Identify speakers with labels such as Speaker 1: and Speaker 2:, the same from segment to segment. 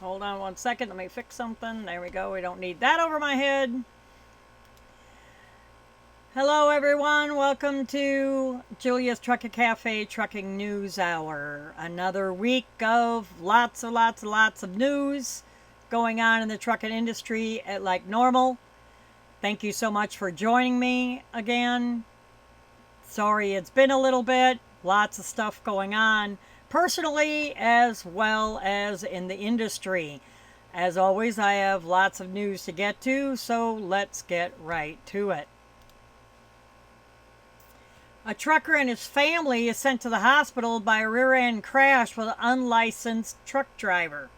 Speaker 1: Hold on one second. Let me fix something. There we go. We don't need that over my head. Hello, everyone. Welcome to Julia's Trucking Cafe Trucking News Hour. Another week of lots of news going on in the trucking industry like normal. Thank you so much for joining me again. Sorry it's been a little bit. Lots of stuff going on personally as well as in the industry. As always, I have lots of news to get to, so let's get right to it. A trucker and his family is sent to the hospital by a rear-end crash with an unlicensed truck driver.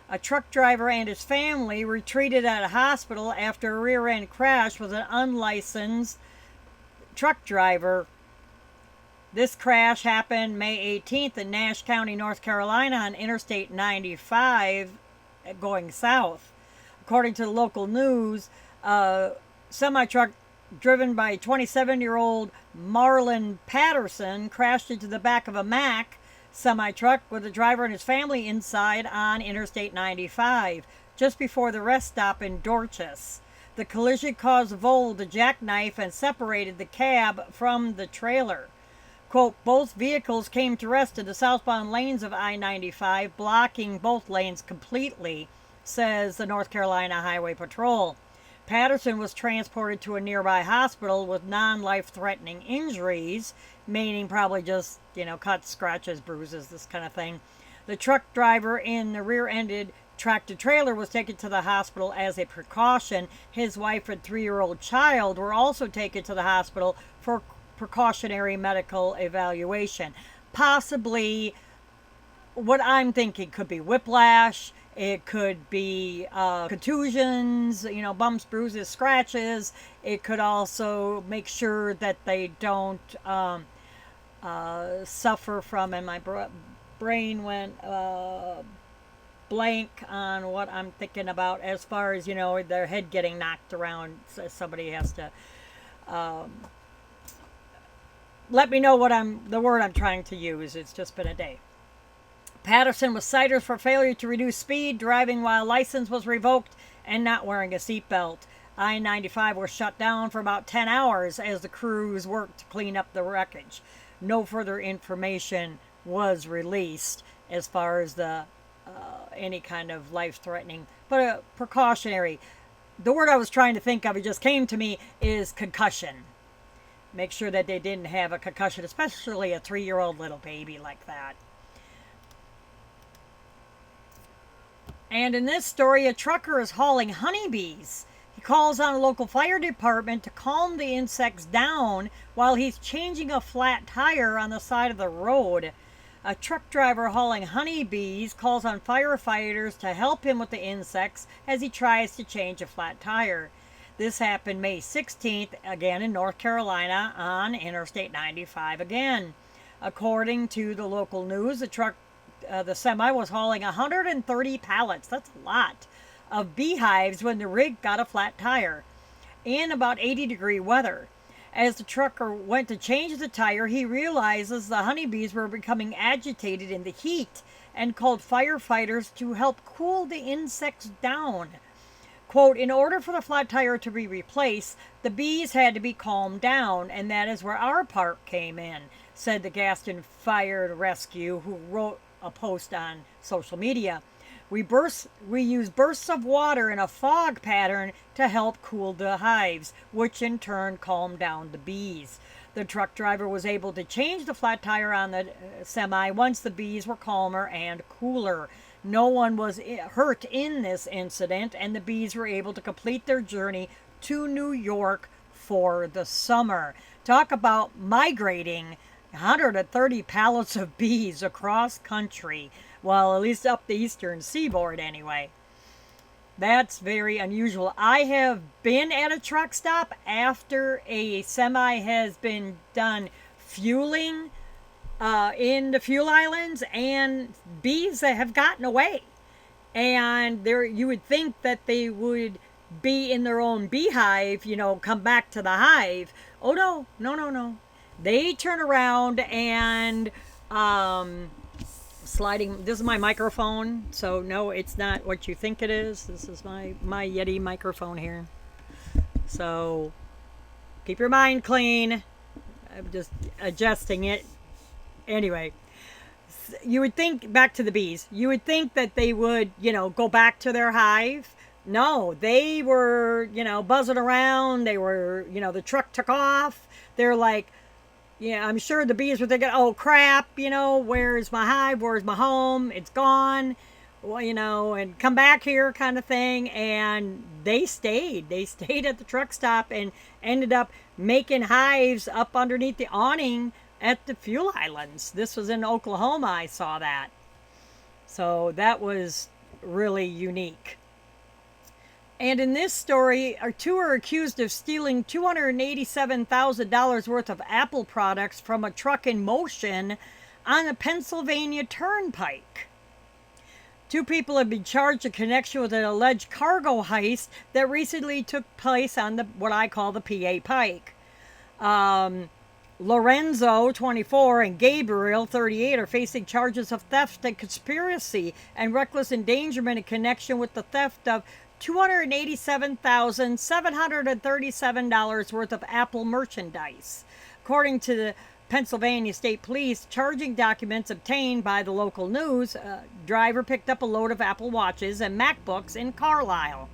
Speaker 1: A truck driver and his family were treated at a hospital after a rear-end crash with an unlicensed truck driver. This crash happened May 18th in Nash County, North Carolina on Interstate 95 going south. According to the local news, a semi-truck driven by 27-year-old Marlon Patterson crashed into the back of a Mack semi-truck with the driver and his family inside on Interstate 95, just before the rest stop in Dorchester. The collision caused the Volvo to jackknife and separated the cab from the trailer. Quote, both vehicles came to rest in the southbound lanes of I-95, blocking both lanes completely, says the North Carolina Highway Patrol. Patterson was transported to a nearby hospital with non-life-threatening injuries, meaning probably just, cuts, scratches, bruises, this kind of thing. The truck driver in the rear-ended tractor-trailer was taken to the hospital as a precaution. His wife and 3-year-old child were also taken to the hospital for precautionary medical evaluation. Possibly, what I'm thinking could be whiplash. It could be contusions, bumps, bruises, scratches. It could also make sure that they don't suffer from, and my brain went blank on what I'm thinking about as far as, their head getting knocked around. So somebody has to let me know the word I'm trying to use. It's just been a day. Patterson was cited for failure to reduce speed, driving while license was revoked, and not wearing a seatbelt. I-95 was shut down for about 10 hours as the crews worked to clean up the wreckage. No further information was released as far as the any kind of life-threatening, but precautionary. The word I was trying to think of, it just came to me, is concussion. Make sure that they didn't have a concussion, especially a 3-year-old little baby like that. And in this story, a trucker is hauling honeybees. He calls on a local fire department to calm the insects down while he's changing a flat tire on the side of the road. A truck driver hauling honeybees calls on firefighters to help him with the insects as he tries to change a flat tire. This happened May 16th, again in North Carolina on Interstate 95 again. According to the local news, the semi was hauling 130 pallets, that's a lot, of beehives when the rig got a flat tire in about 80-degree weather. As the trucker went to change the tire, he realizes the honeybees were becoming agitated in the heat and called firefighters to help cool the insects down. Quote, in order for the flat tire to be replaced, the bees had to be calmed down, and that is where our part came in, said the Gaston Fire Rescue, who wrote a post on social media. We use bursts of water in a fog pattern to help cool the hives, which in turn calmed down the bees. The truck driver was able to change the flat tire on the semi once the bees were calmer and cooler. No one was hurt in this incident, and the bees were able to complete their journey to New York for the summer. Talk about migrating 130 pallets of bees across country. Well, at least up the eastern seaboard anyway. That's very unusual. I have been at a truck stop after a semi has been done fueling in the fuel islands, and bees that have gotten away. And there, you would think that they would be in their own beehive, come back to the hive. Oh no. They turn around and sliding. This is my microphone, so no, it's not what you think it is. This is my Yeti microphone here. So keep your mind clean. I'm just adjusting it. Anyway, you would think, back to the bees, you would think that they would, go back to their hive. No, they were, buzzing around. They were, the truck took off. They're like, yeah, I'm sure the bees were thinking, oh crap, where's my hive? Where's my home? It's gone. Well, and come back here kind of thing. And they stayed. They stayed at the truck stop and ended up making hives up underneath the awning at the fuel islands. This was in Oklahoma. I saw that. So that was really unique. And in this story, two are accused of stealing $287,000 worth of Apple products from a truck in motion on the Pennsylvania Turnpike. Two people have been charged in connection with an alleged cargo heist that recently took place on what I call the PA Pike. Lorenzo, 24, and Gabriel, 38, are facing charges of theft and conspiracy and reckless endangerment in connection with the theft of $287,737 worth of Apple merchandise. According to the Pennsylvania State Police, charging documents obtained by the local news, driver picked up a load of Apple Watches and MacBooks in Carlisle.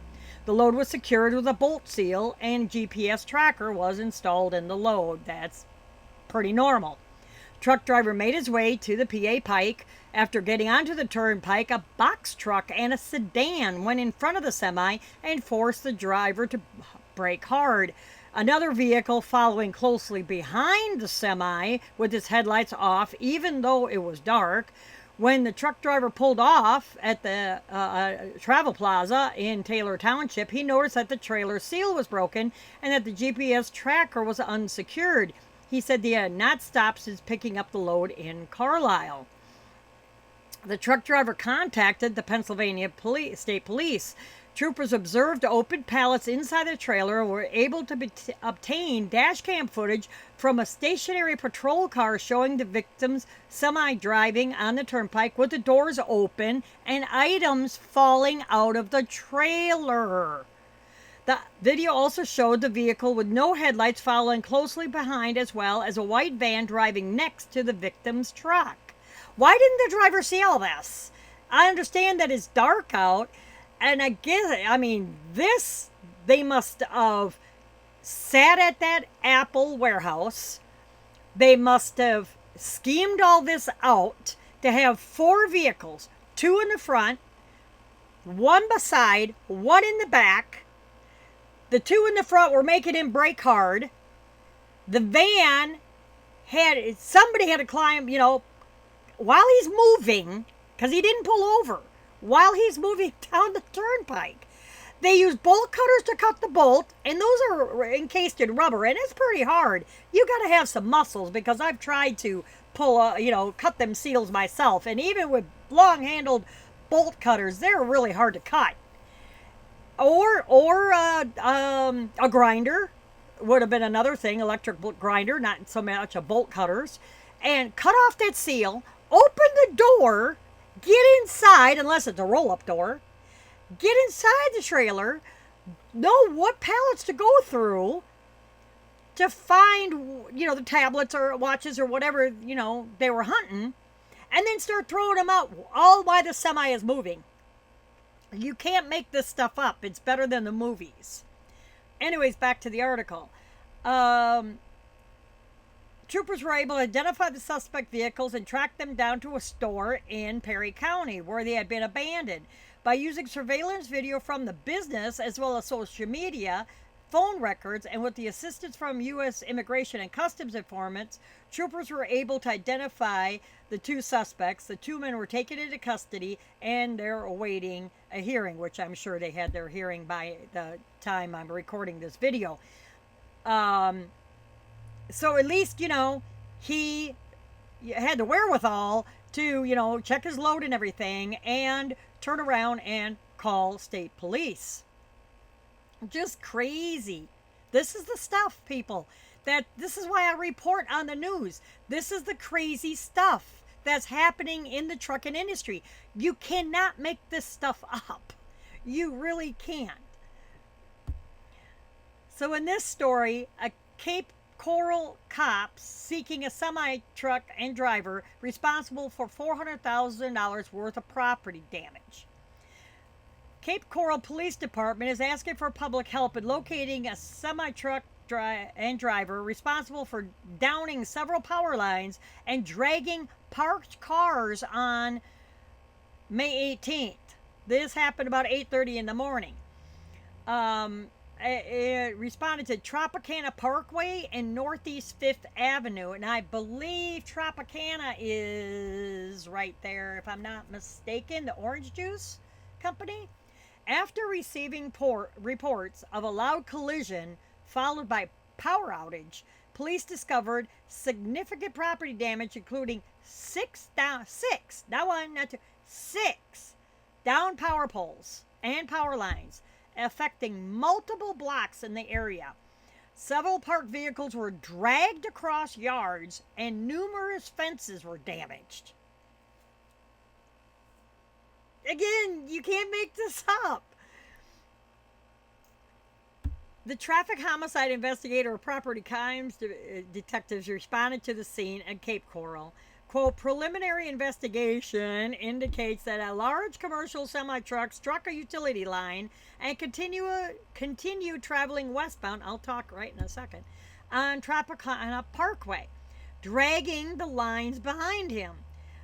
Speaker 1: The load was secured with a bolt seal and GPS tracker was installed in the load. That's pretty normal. Truck driver made his way to the PA Pike. After getting onto the turnpike, a box truck and a sedan went in front of the semi and forced the driver to brake hard. Another vehicle following closely behind the semi with its headlights off, even though it was dark. When the truck driver pulled off at the Travel Plaza in Taylor Township, he noticed that the trailer seal was broken and that the GPS tracker was unsecured. He said they had not stopped since picking up the load in Carlisle. The truck driver contacted the Pennsylvania State Police. Troopers observed open pallets inside the trailer and were able to obtain dash cam footage from a stationary patrol car showing the victims semi-driving on the turnpike with the doors open and items falling out of the trailer. The video also showed the vehicle with no headlights following closely behind, as well as a white van driving next to the victim's truck. Why didn't the driver see all this? I understand that it's dark out, and they must have sat at that Apple warehouse. They must have schemed all this out to have 4 vehicles, 2 in the front, 1 beside, 1 in the back. The 2 in the front were making him brake hard. The van somebody had to climb, while he's moving, because he didn't pull over, while he's moving down the turnpike. They use bolt cutters to cut the bolt, and those are encased in rubber, and it's pretty hard. You got to have some muscles, because I've tried to cut them seals myself, and even with long-handled bolt cutters, they're really hard to cut. Or a grinder would have been another thing, electric grinder, not so much a bolt cutters, and cut off that seal, open the door, get inside, unless it's a roll-up door, get inside the trailer, know what pallets to go through to find, the tablets or watches or whatever, they were hunting, and then start throwing them out all while the semi is moving. You can't make this stuff up. It's better than the movies. Anyways, back to the article. Troopers were able to identify the suspect vehicles and track them down to a store in Perry County where they had been abandoned. By using surveillance video from the business as well as social media, phone records, and with the assistance from U.S. Immigration and Customs informants, troopers were able to identify the 2 suspects. The 2 men were taken into custody and they're awaiting a hearing, which I'm sure they had their hearing by the time I'm recording this video. So at least, he had the wherewithal to, check his load and everything and turn around and call state police. Just crazy. This is the stuff, people. This is why I report on the news. This is the crazy stuff that's happening in the trucking industry. You cannot make this stuff up. You really can't. So in this story, a Cape Coral cop seeking a semi-truck and driver responsible for $400,000 worth of property damage. Cape Coral Police Department is asking for public help in locating a semi-truck and driver responsible for downing several power lines and dragging parked cars on May 18th. This happened about 8:30 in the morning. It responded to Tropicana Parkway and Northeast 5th Avenue, and I believe Tropicana is right there, if I'm not mistaken, the orange juice company. After receiving reports of a loud collision followed by power outage, police discovered significant property damage, including six down power poles and power lines, affecting multiple blocks in the area. Several parked vehicles were dragged across yards and numerous fences were damaged. Again, you can't make this up. The traffic homicide investigator of property crimes detectives responded to the scene at Cape Coral. Quote, preliminary investigation indicates that a large commercial semi-truck struck a utility line and continued traveling westbound, I'll talk right in a second, on Tropicana Parkway, dragging the lines behind him.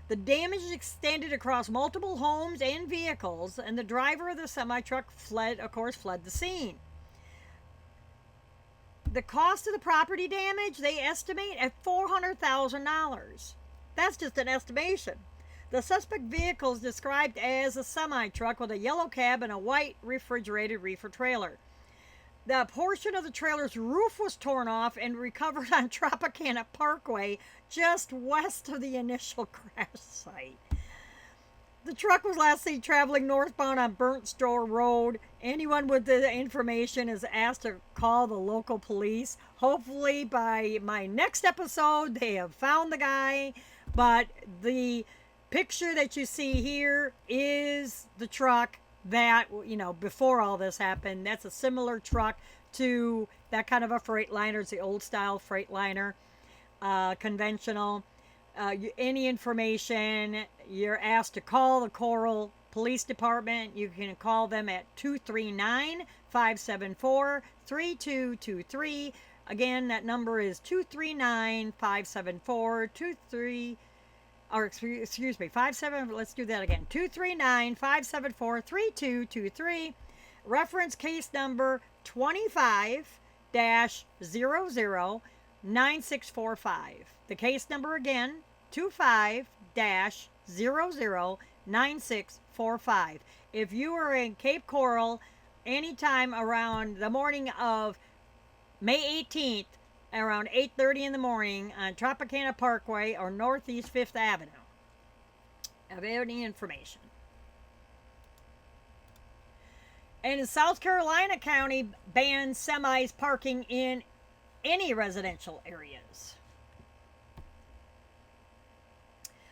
Speaker 1: The damage extended across multiple homes and vehicles, and the driver of the semi-truck fled the scene. The cost of the property damage, they estimate at $400,000. That's just an estimation. The suspect vehicle is described as a semi-truck with a yellow cab and a white refrigerated reefer trailer. The portion of the trailer's roof was torn off and recovered on Tropicana Parkway, just west of the initial crash site. The truck was last seen traveling northbound on Burnt Store Road. Anyone with the information is asked to call the local police. Hopefully by my next episode they have found the guy. But the picture that you see here is the truck that, before all this happened. That's a similar truck to that kind of a Freightliner. It's the old style Freightliner, conventional. Any information, you're asked to call the Coral Police Department. You can call them at 239-574-3223. Again, that number is 239-574-23. Let's do that again. 239-574-3223. Reference case number 25-009645. The case number again, 25-009645. If you are in Cape Coral anytime around the morning of May 18th, around 8:30 in the morning on Tropicana Parkway or Northeast 5th Avenue, have any information. And in South Carolina County bans semis parking in any residential areas.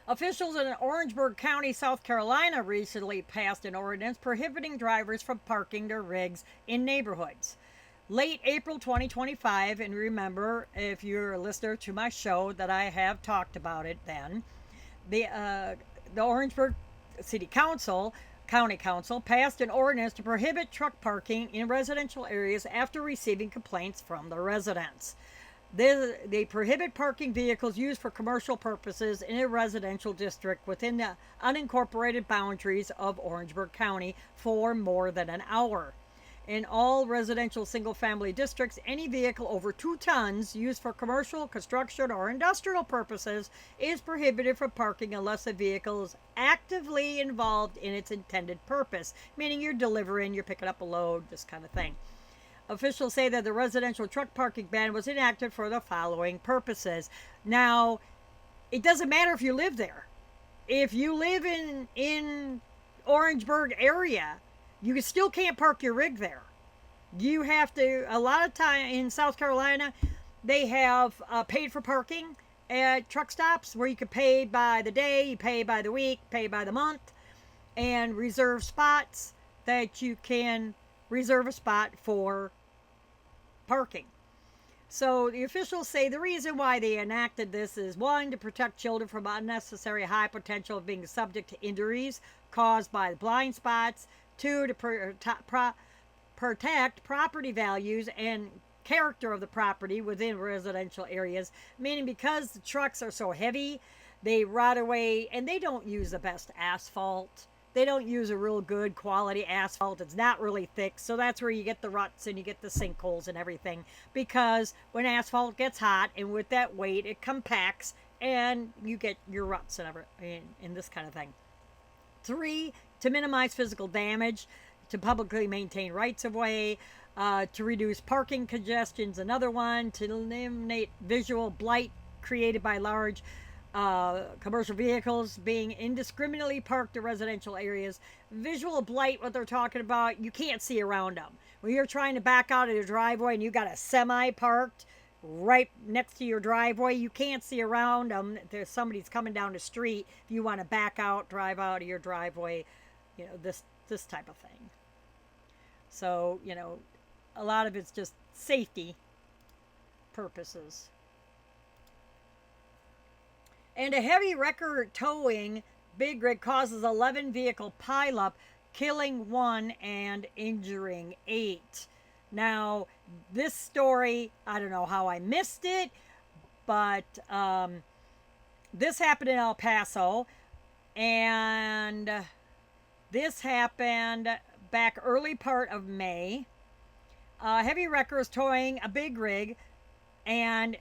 Speaker 1: Officials in Orangeburg County, South Carolina recently passed an ordinance prohibiting drivers from parking their rigs in neighborhoods. Late April 2025, and remember, if you're a listener to my show, that I have talked about it then, the Orangeburg County Council passed an ordinance to prohibit truck parking in residential areas after receiving complaints from the residents. They prohibit parking vehicles used for commercial purposes in a residential district within the unincorporated boundaries of Orangeburg County for more than an hour. In all residential single-family districts, any vehicle over 2 tons used for commercial, construction, or industrial purposes is prohibited from parking unless the vehicle is actively involved in its intended purpose, meaning you're delivering, you're picking up a load, this kind of thing. Officials say that the residential truck parking ban was enacted for the following purposes. Now, it doesn't matter if you live there. If you live in Orangeburg area, you still can't park your rig there. You have to, a lot of time in South Carolina, they have paid for parking. at truck stops where you can pay by the day, you pay by the week, pay by the month, and reserve spots that you can reserve a spot for parking. So the officials say the reason why they enacted this is one, to protect children from unnecessary high potential of being subject to injuries caused by blind spots, two, to protect property values and character of the property within residential areas, meaning because the trucks are so heavy, they rot away and they don't use the best asphalt. They don't use a real good quality asphalt. It's not really thick, so that's where you get the ruts and you get the sinkholes and everything, because when asphalt gets hot and with that weight it compacts and you get your ruts and this kind of thing. 3, to minimize physical damage, to publicly maintain rights of way, to reduce parking congestions. Another one, to eliminate visual blight created by large commercial vehicles being indiscriminately parked in residential areas. Visual blight, what they're talking about, you can't see around them. When you're trying to back out of your driveway and you got a semi parked right next to your driveway, you can't see around them. There's somebody's coming down the street. If you want to back out, drive out of your driveway, this type of thing. So, a lot of it's just safety purposes. And a heavy wrecker towing big rig causes 11 vehicle pileup, killing 1 and injuring 8. Now, this story, I don't know how I missed it, but this happened in El Paso, and this happened back early part of May. Heavy wrecker was towing a big rig and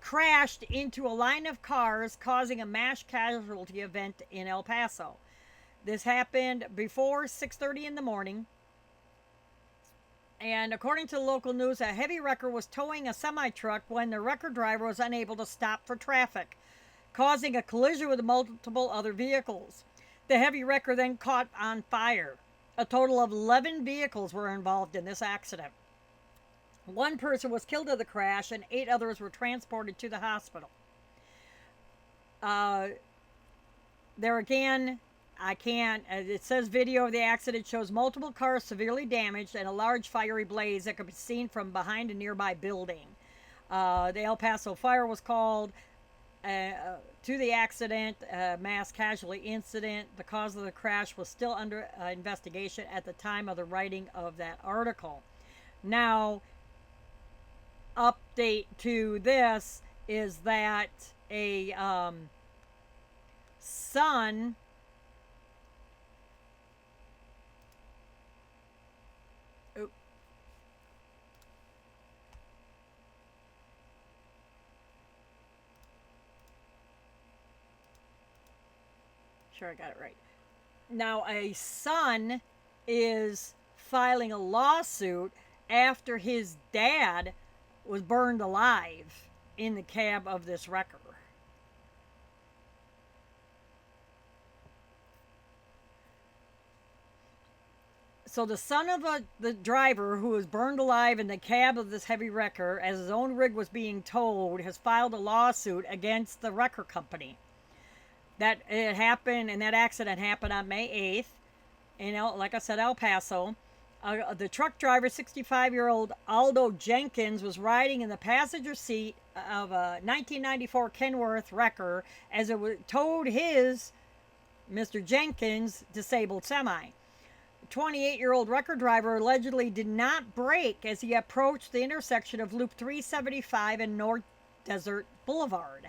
Speaker 1: crashed into a line of cars, causing a mass casualty event in El Paso. This happened before 6:30 in the morning. And according to local news, a heavy wrecker was towing a semi-truck when the wrecker driver was unable to stop for traffic, causing a collision with multiple other vehicles. The heavy wrecker then caught on fire. A total of 11 vehicles were involved in this accident. 1 person was killed in the crash and 8 others were transported to the hospital. There again, I can't. It says video of the accident shows multiple cars severely damaged and a large fiery blaze that could be seen from behind a nearby building. The El Paso fire was called to the accident, mass casualty incident. The cause of the crash was still under investigation at the time of the writing of that article. Now, update to this is that a son sure I got it right. Now, a son is filing a lawsuit after his dad was burned alive in the cab of this wrecker. So the son of the driver who was burned alive in the cab of this heavy wrecker as his own rig was being towed has filed a lawsuit against the wrecker company. That it happened, and that accident happened on May 8th in, like I said, El Paso. The truck driver, 65-year-old Aldo Jenkins, was riding in the passenger seat of a 1994 Kenworth wrecker as it towed his, Mr. Jenkins, disabled semi. The 28-year-old wrecker driver allegedly did not brake as he approached the intersection of Loop 375 and North Desert Boulevard,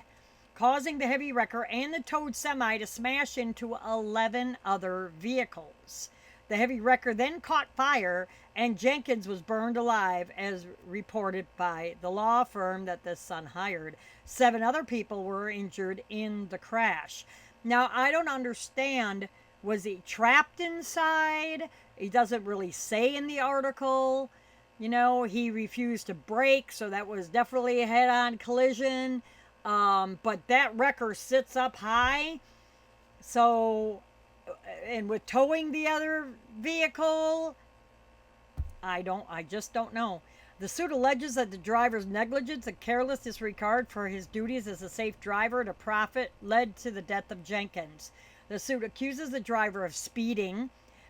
Speaker 1: causing the heavy wrecker and the towed semi to smash into 11 other vehicles. The heavy wrecker then caught fire, and Jenkins was burned alive, as reported by the law firm that the son hired. 7 other people were injured in the crash. Now, I don't understand. Was he trapped inside? He doesn't really say in the article. He refused to brake, so that was definitely a head-on collision. But that wrecker sits up high, so, and with towing the other vehicle, I just don't know. The suit alleges that the driver's negligence and careless disregard for his duties as a safe driver to profit led to the death of Jenkins. The suit accuses the driver of speeding,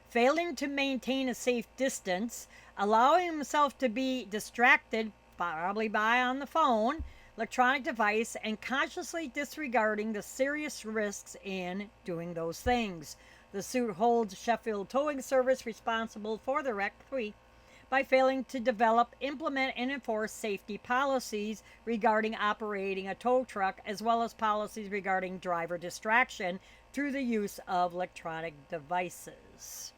Speaker 1: failing to maintain a safe distance, allowing himself to be distracted, probably by on the phone, electronic device, and consciously disregarding the serious risks in doing those things. The suit holds Sheffield Towing Service responsible for the wreck by failing to develop, implement, and enforce safety policies regarding operating a tow truck, as well as policies regarding driver distraction through the use of electronic devices.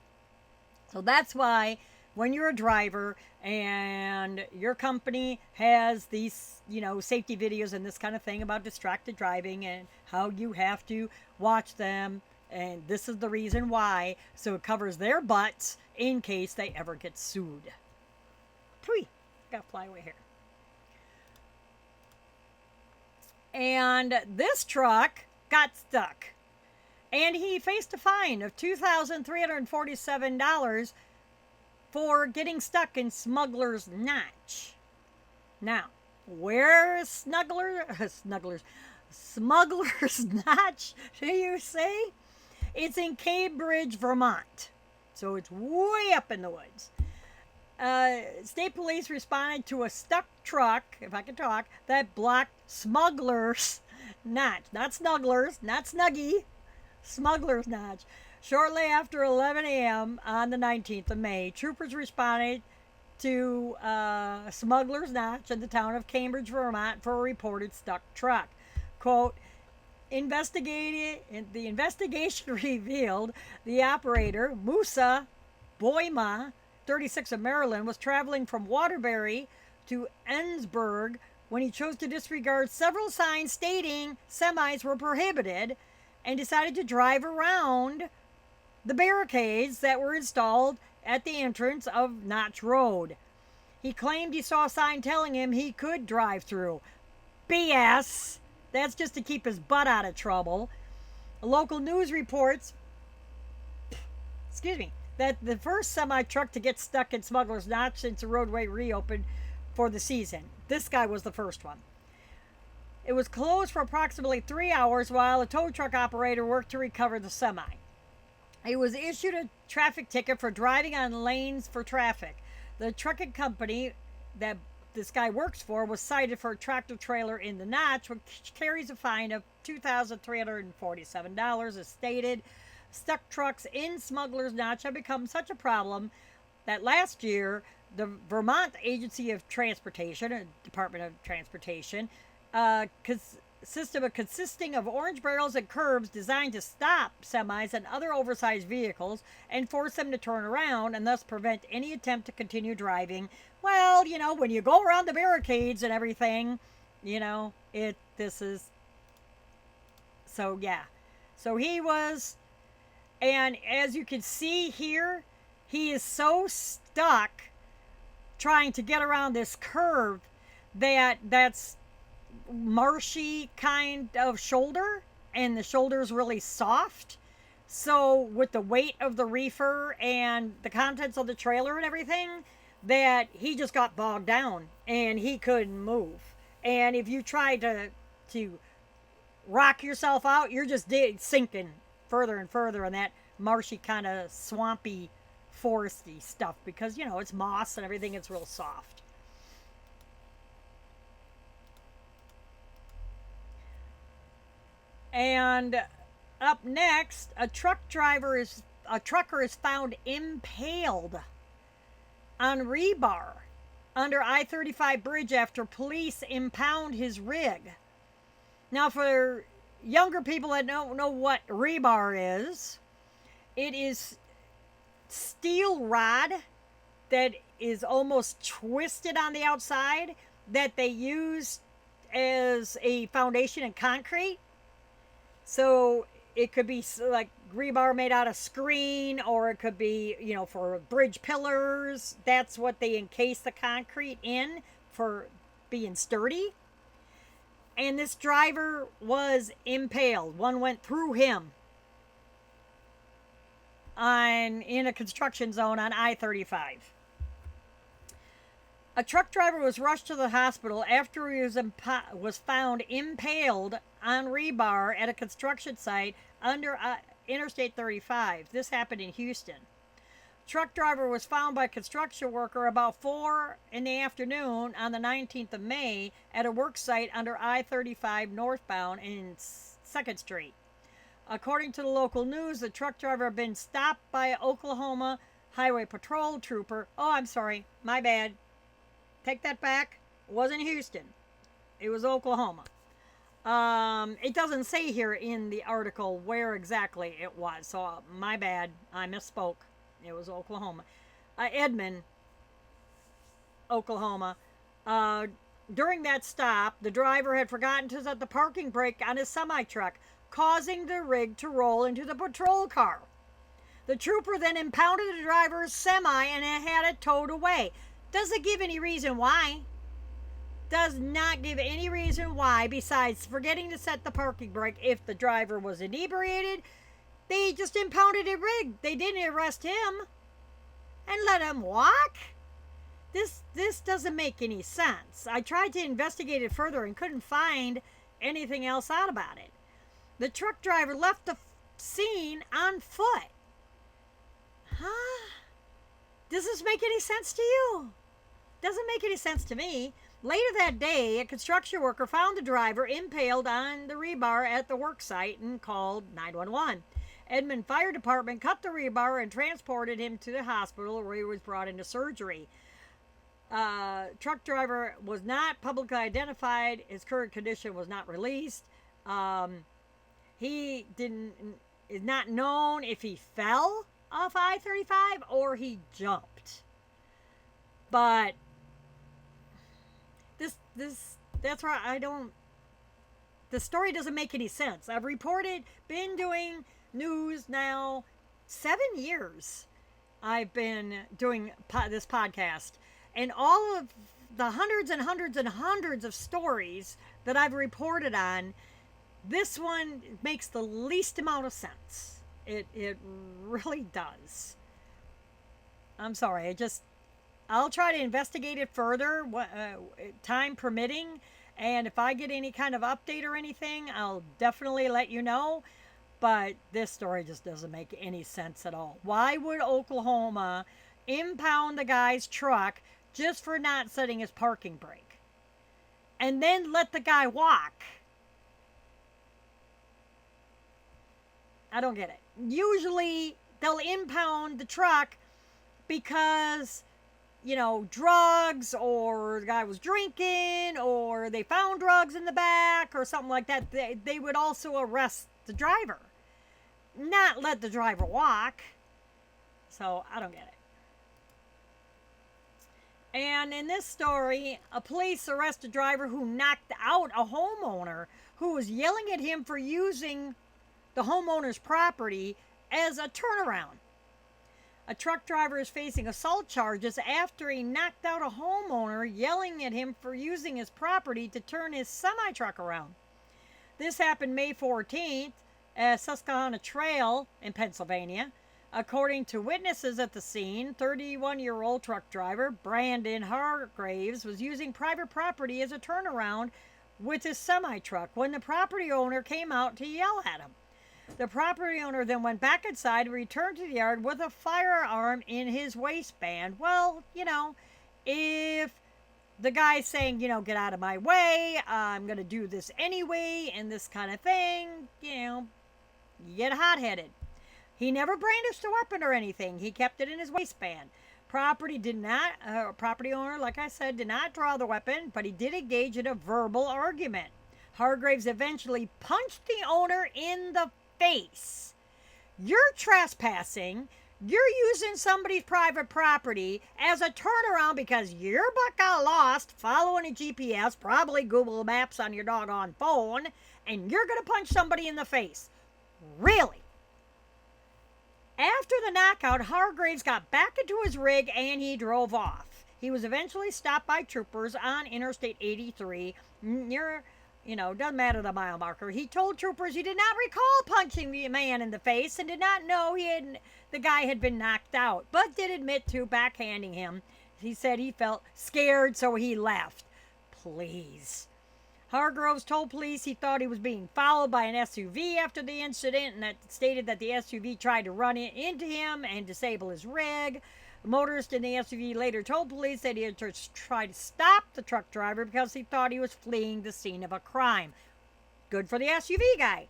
Speaker 1: So that's why when you're a driver and your company has these, safety videos and this kind of thing about distracted driving and how you have to watch them, and this is the reason why, so it covers their butts in case they ever get sued. Pwee, got to fly away here. And this truck got stuck, and he faced a fine of $2,347 for getting stuck in Smuggler's Notch. Now, where is Smuggler's Notch, do you say? It's in Cambridge, Vermont. So it's way up in the woods. State police responded to a stuck truck, if I can talk, that blocked Smuggler's Notch. Not Snugglers, not Snuggie. Smuggler's Notch. Shortly after 11 a.m. on the 19th of May, troopers responded to Smuggler's Notch in the town of Cambridge, Vermont for a reported stuck truck. Quote, the investigation revealed the operator, Musa Boima, 36 of Maryland, was traveling from Waterbury to Ensburg when he chose to disregard several signs stating semis were prohibited and decided to drive around the barricades that were installed at the entrance of Notch Road. He claimed he saw a sign telling him he could drive through. BS! That's just to keep his butt out of trouble. Local news reports, that the first semi-truck to get stuck in Smuggler's Notch since the roadway reopened for the season. This guy was the first one. It was closed for approximately 3 hours while a tow truck operator worked to recover the semi. He was issued a traffic ticket for driving on lanes for traffic. The trucking company that this guy works for was cited for a tractor trailer in the Notch, which carries a fine of $2,347. As stated, stuck trucks in Smuggler's Notch have become such a problem that last year the Vermont Agency of Transportation, Department of Transportation, system consisting of orange barrels and curbs designed to stop semis and other oversized vehicles and force them to turn around and thus prevent any attempt to continue driving. Well, when you go around the barricades and everything, this is, so yeah. So he was, and as you can see here, he is so stuck trying to get around this curve that's marshy kind of shoulder, and the shoulder is really soft. So with the weight of the reefer and the contents of the trailer and everything, that he just got bogged down and he couldn't move. And if you try to rock yourself out, you're just sinking further and further in that marshy kind of swampy foresty stuff, because it's moss and everything, it's real soft. And up next, a trucker is found impaled on rebar under I-35 bridge after police impound his rig. Now, for younger people that don't know what rebar is, it is steel rod that is almost twisted on the outside that they use as a foundation in concrete. So it could be like rebar made out of screen, or it could be, for bridge pillars. That's what they encase the concrete in for being sturdy. And this driver was impaled. One went through him in a construction zone on I-35. A truck driver was rushed to the hospital after he was found impaled on rebar at a construction site under Interstate 35. This happened in Houston. Truck driver was found by a construction worker about 4 in the afternoon on the 19th of May at a work site under I-35 northbound in 2nd Street. According to the local news, the truck driver had been stopped by an Oklahoma Highway Patrol trooper. Oh, I'm sorry. My bad. Take that back. It wasn't Houston. It was Oklahoma. It doesn't say here in the article where exactly it was. So my bad. I misspoke. It was Oklahoma. Edmond, Oklahoma. During that stop, the driver had forgotten to set the parking brake on his semi-truck, causing the rig to roll into the patrol car. The trooper then impounded the driver's semi and had it towed away. Doesn't give any reason why. Does not give any reason why besides forgetting to set the parking brake. If the driver was inebriated, they just impounded a rig. They didn't arrest him and let him walk. This doesn't make any sense. I tried to investigate it further and couldn't find anything else out about it. The truck driver left the scene on foot. Huh? Does this make any sense to you? Doesn't make any sense to me. Later that day, a construction worker found the driver impaled on the rebar at the work site and called 911. Edmond Fire Department cut the rebar and transported him to the hospital where he was brought into surgery. Truck driver was not publicly identified. His current condition was not released. He is not known if he fell off I-35 or he jumped. But that's why I don't. The story doesn't make any sense. I've been doing news now 7 years. I've been doing this podcast, and all of the hundreds and hundreds and hundreds of stories that I've reported on, this one makes the least amount of sense. It really does. I'm sorry. I'll try to investigate it further, time permitting, and if I get any kind of update or anything, I'll definitely let you know. But this story just doesn't make any sense at all. Why would Oklahoma impound the guy's truck just for not setting his parking brake? And then let the guy walk? I don't get it. Usually they'll impound the truck because, drugs, or the guy was drinking, or they found drugs in the back or something like that. They would also arrest the driver, not let the driver walk. So I don't get it. And in this story, a police arrest a driver who knocked out a homeowner who was yelling at him for using the homeowner's property as a turnaround. A truck driver is facing assault charges after he knocked out a homeowner yelling at him for using his property to turn his semi-truck around. This happened May 14th at Susquehanna Trail in Pennsylvania. According to witnesses at the scene, 31-year-old truck driver Brandon Hargraves was using private property as a turnaround with his semi-truck when the property owner came out to yell at him. The property owner then went back inside and returned to the yard with a firearm in his waistband. Well, if the guy's saying, get out of my way, I'm going to do this anyway, and this kind of thing, you get hot-headed. He never brandished a weapon or anything. He kept it in his waistband. Property owner, like I said, did not draw the weapon, but he did engage in a verbal argument. Hargraves eventually punched the owner in the face. You're trespassing. You're using somebody's private property as a turnaround because your butt got lost following a GPS, probably Google Maps on your doggone phone, and you're going to punch somebody in the face. Really? After the knockout, Hargraves got back into his rig and he drove off. He was eventually stopped by troopers on Interstate 83 near, doesn't matter the mile marker. He told troopers he did not recall punching the man in the face and did not know the guy had been knocked out, but did admit to backhanding him He said he felt scared, so he left. Please. Hargroves told police he thought he was being followed by an SUV after the incident, and that stated that the SUV tried to run into him and disable his rig. The motorist in the SUV later told police that he had just tried to stop the truck driver because he thought he was fleeing the scene of a crime. Good for the SUV guy.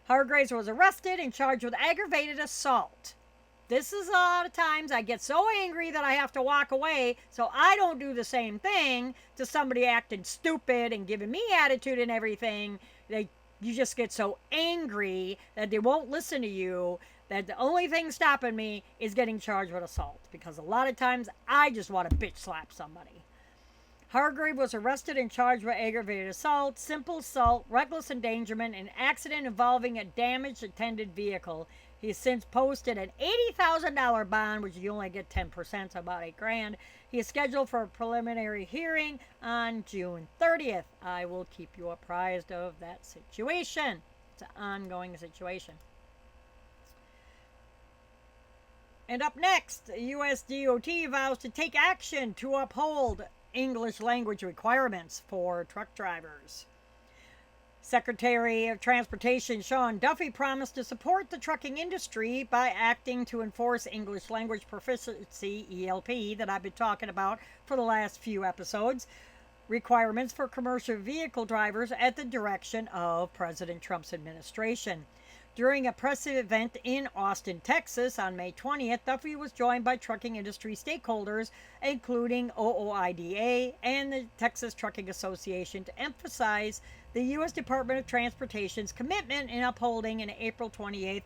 Speaker 1: Hargraves was arrested and charged with aggravated assault. This is a lot of times I get so angry that I have to walk away so I don't do the same thing to somebody acting stupid and giving me attitude and everything. You just get so angry that they won't listen to you, that the only thing stopping me is getting charged with assault, because a lot of times I just want to bitch slap somebody. Hargrave was arrested and charged with aggravated assault, simple assault, reckless endangerment, and accident involving a damaged attended vehicle. He has since posted an $80,000 bond, which you only get 10%, so about $8,000. He is scheduled for a preliminary hearing on June 30th. I will keep you apprised of that situation. It's an ongoing situation. And up next, U.S. DOT vows to take action to uphold English language requirements for truck drivers. Secretary of Transportation Sean Duffy promised to support the trucking industry by acting to enforce English language proficiency, ELP, that I've been talking about for the last few episodes, requirements for commercial vehicle drivers at the direction of President Trump's administration. During a press event in Austin, Texas on May 20th, Duffy was joined by trucking industry stakeholders, including OOIDA and the Texas Trucking Association, to emphasize the U.S. Department of Transportation's commitment in upholding an April 28th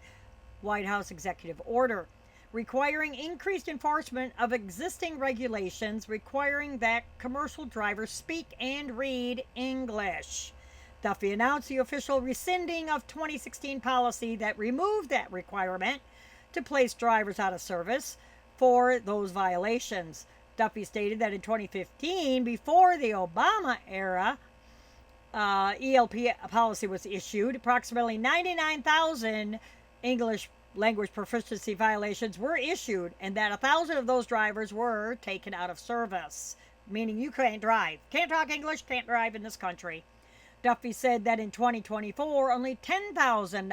Speaker 1: White House executive order, requiring increased enforcement of existing regulations requiring that commercial drivers speak and read English. Duffy announced the official rescinding of 2016 policy that removed that requirement to place drivers out of service for those violations. Duffy stated that in 2015, before the Obama era, ELP policy was issued, approximately 99,000 English language proficiency violations were issued, and that 1,000 of those drivers were taken out of service, meaning you can't drive. Can't talk English, can't drive in this country. Duffy said that in 2024, only 10,000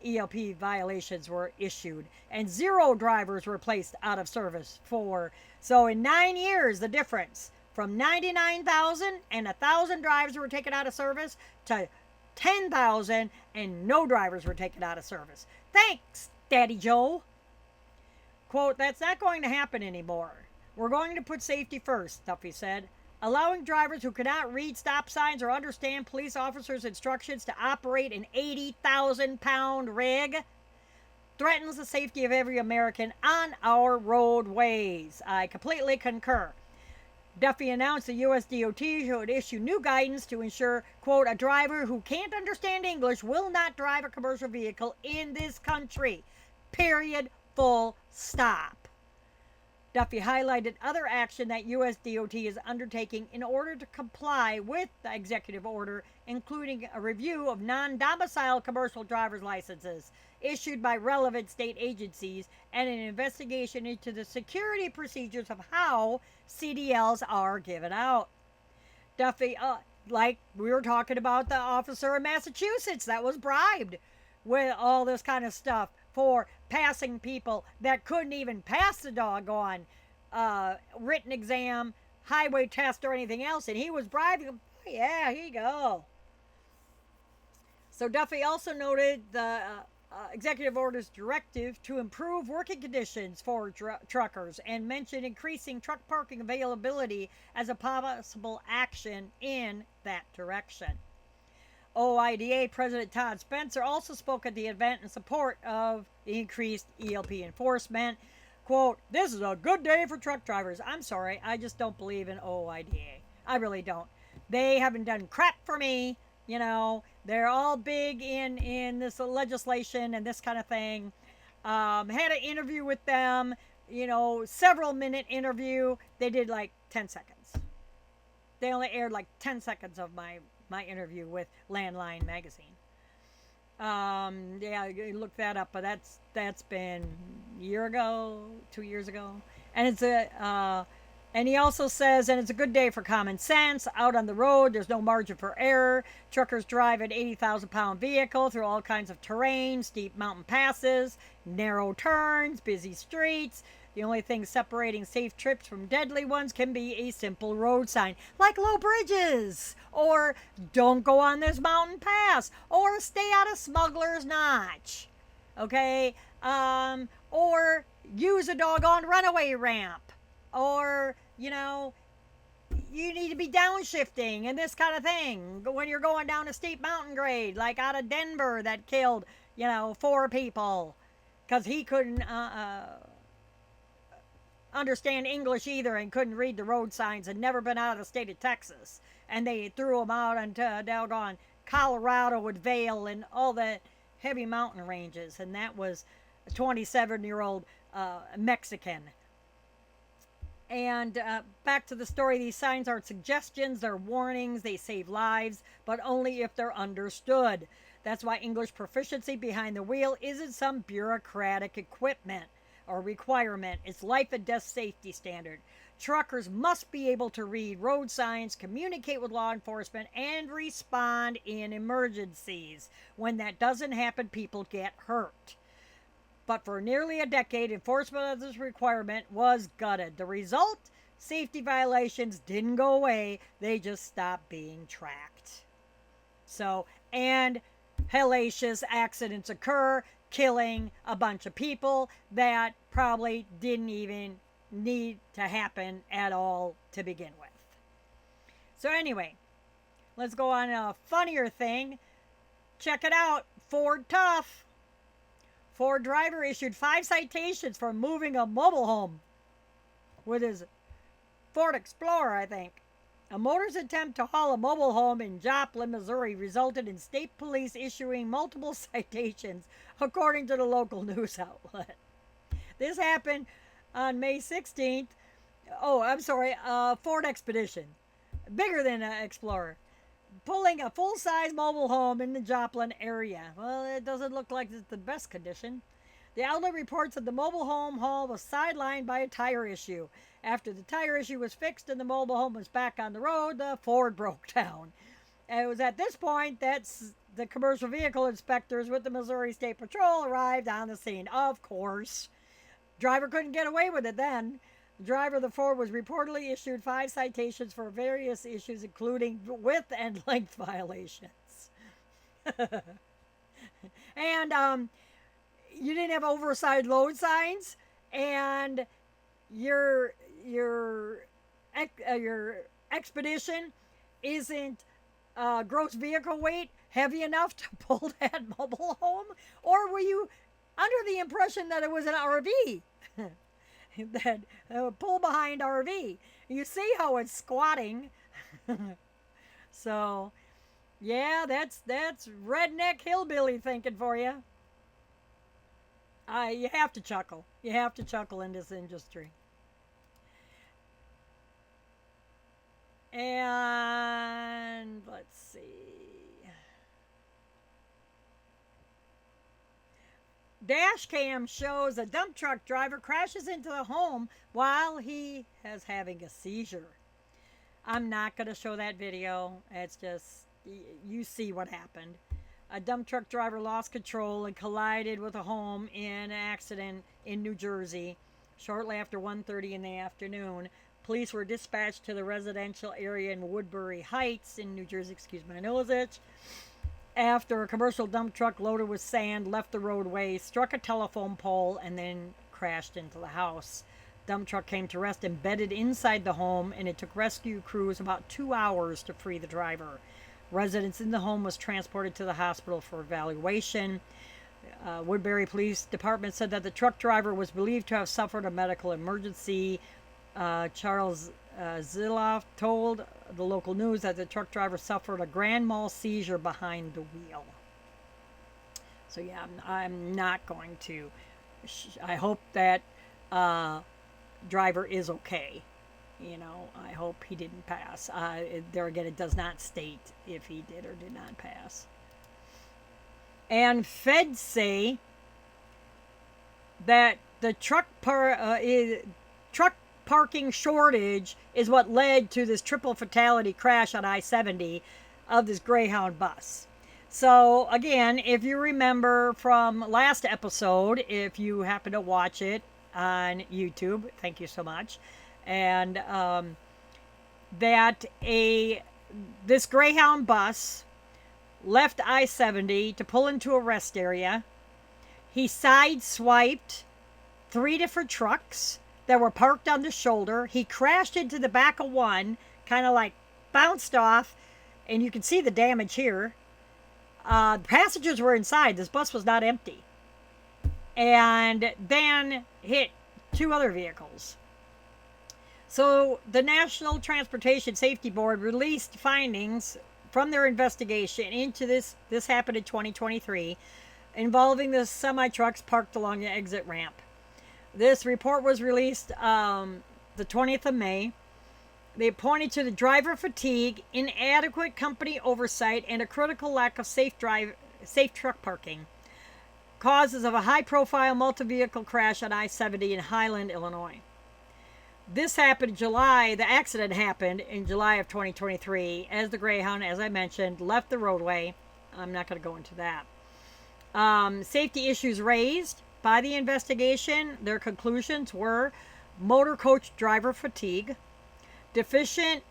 Speaker 1: ELP violations were issued, and 0 drivers were placed out of service for. So in 9 years, the difference from 99,000 and 1,000 drivers were taken out of service to 10,000 and no drivers were taken out of service. Thanks, Daddy Joe. Quote, that's not going to happen anymore. We're going to put safety first, Duffy said. Allowing drivers who cannot read stop signs or understand police officers' instructions to operate an 80,000-pound rig threatens the safety of every American on our roadways. I completely concur. Duffy announced the U.S. DOT would issue new guidance to ensure, quote, a driver who can't understand English will not drive a commercial vehicle in this country. Period. Full stop. Duffy highlighted other action that U.S. DOT is undertaking in order to comply with the executive order, including a review of non-domiciled commercial driver's licenses issued by relevant state agencies and an investigation into the security procedures of how CDLs are given out. Duffy, like we were talking about the officer in Massachusetts that was bribed with all this kind of stuff for passing people that couldn't even pass the doggone written exam, highway test, or anything else, and he was bribing them. Yeah, here you go. So Duffy also noted the executive order's directive to improve working conditions for truckers and mentioned increasing truck parking availability as a possible action in that direction. OIDA President Todd Spencer also spoke at the event in support of the increased ELP enforcement. Quote, this is a good day for truck drivers. I'm sorry, I just don't believe in OIDA. I really don't. They haven't done crap for me. You know, they're all big in this legislation and this kind of thing. Had an interview with them, several minute interview. They did like 10 seconds. They only aired like 10 seconds of my interview with Landline magazine. Yeah, look that up, but that's been a year ago, 2 years ago. And and he also says, and it's a good day for common sense. Out on the road, there's no margin for error. Truckers drive an 80,000-pound vehicle through all kinds of terrain, steep mountain passes, narrow turns, busy streets. The only thing separating safe trips from deadly ones can be a simple road sign, like low bridges, or don't go on this mountain pass, or stay out of Smuggler's Notch. Okay? Or use a doggone runaway ramp. Or, you need to be downshifting and this kind of thing when you're going down a steep mountain grade, like out of Denver that killed, 4 people because he couldn't understand English either and couldn't read the road signs and never been out of the state of Texas. And they threw him out into doggone Colorado with Vail and all the heavy mountain ranges. And that was a 27-year-old Mexican. And back to the story, these signs aren't suggestions, they're warnings, they save lives, but only if they're understood. That's why English proficiency behind the wheel isn't some bureaucratic equipment or requirement. It's life and death safety standard. Truckers must be able to read road signs, communicate with law enforcement, and respond in emergencies. When that doesn't happen, people get hurt. But for nearly a decade, enforcement of this requirement was gutted. The result? Safety violations didn't go away, they just stopped being tracked. So, and hellacious accidents occur, killing a bunch of people that probably didn't even need to happen at all to begin with. So anyway, let's go on a funnier thing. Check it out. Ford tough. Ford driver issued 5 citations for moving a mobile home with his Ford Explorer, I think. A motorist's attempt to haul a mobile home in Joplin, Missouri resulted in state police issuing multiple citations, according to the local news outlet. This happened on May 16th. Oh, I'm sorry, Ford Expedition. Bigger than an Explorer. Pulling a full-size mobile home in the Joplin area. Well, it doesn't look like it's the best condition. The outlet reports that the mobile home haul was sidelined by a tire issue. After the tire issue was fixed and the mobile home was back on the road, the Ford broke down. And it was at this point that the commercial vehicle inspectors with the Missouri State Patrol arrived on the scene. Of course. Driver couldn't get away with it then. The driver of the Ford was reportedly issued 5 citations for various issues, including width and length violations. And you didn't have oversized load signs, and your expedition isn't gross vehicle weight heavy enough to pull that mobile home, or were you under the impression that it was an RV? That pull behind RV. You see how it's squatting. So, yeah, that's redneck hillbilly thinking for you. You have to chuckle. You have to chuckle in this industry. And let's see. Dash cam shows a dump truck driver crashes into a home while he is having a seizure. I'm not going to show that video. It's just, you see what happened. A dump truck driver lost control and collided with a home in an accident in New Jersey shortly after 1:30 in the afternoon. Police were dispatched to the residential area in Woodbury Heights in New Jersey, excuse my nose itch, after a commercial dump truck loaded with sand left the roadway, struck a telephone pole, and then crashed into the house. Dump truck came to rest embedded inside the home, and it took rescue crews about 2 hours to free the driver. Residents in the home was transported to the hospital for evaluation. Woodbury Police Department said that the truck driver was believed to have suffered a medical emergency. Charles Ziloff told the local news that the truck driver suffered a grand mal seizure behind the wheel. So yeah, I'm not going to. I hope that driver is okay. I hope he didn't pass. There again, it does not state if he did or did not pass. And feds say that the truck parking shortage is what led to this triple fatality crash on I-70 of this Greyhound bus. So again, if you remember from last episode, if you happen to watch it on YouTube, thank you so much, and that this Greyhound bus left I-70 to pull into a rest area. He sideswiped 3 different trucks that were parked on the shoulder. He crashed into the back of one, kind of like bounced off, and you can see the damage here. Passengers were inside. This bus was not empty. And then hit 2 other vehicles. So the National Transportation Safety Board released findings from their investigation into this. This happened in 2023, involving the semi-trucks parked along the exit ramp. This report was released the 20th of May. They pointed to the driver fatigue, inadequate company oversight, and a critical lack of safe truck parking. Causes of a high-profile multi-vehicle crash on I-70 in Highland, Illinois. This happened in July. The accident happened in July of 2023 as the Greyhound, as I mentioned, left the roadway. I'm not going to go into that. Safety issues raised by the investigation. Their conclusions were motor coach driver fatigue, deficient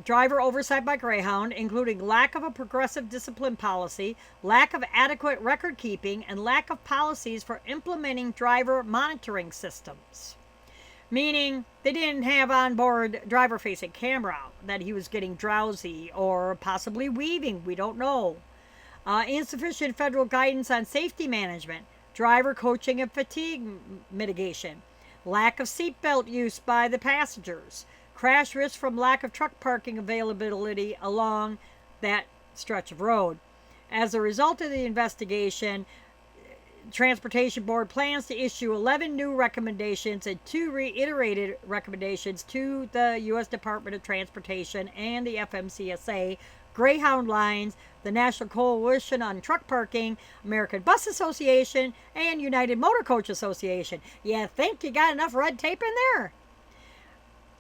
Speaker 1: driver oversight by Greyhound, including lack of a progressive discipline policy, lack of adequate record keeping, and lack of policies for implementing driver monitoring systems. Meaning they didn't have onboard driver-facing camera, that he was getting drowsy or possibly weaving, we don't know. Insufficient federal guidance on safety management, driver coaching and fatigue mitigation, lack of seatbelt use by the passengers, crash risk from lack of truck parking availability along that stretch of road. As a result of the investigation, Transportation Board plans to issue 11 new recommendations and 2 reiterated recommendations to the U.S. Department of Transportation and the FMCSA, Greyhound Lines, the National Coalition on Truck Parking, American Bus Association, and United Motor Coach Association. You think you got enough red tape in there?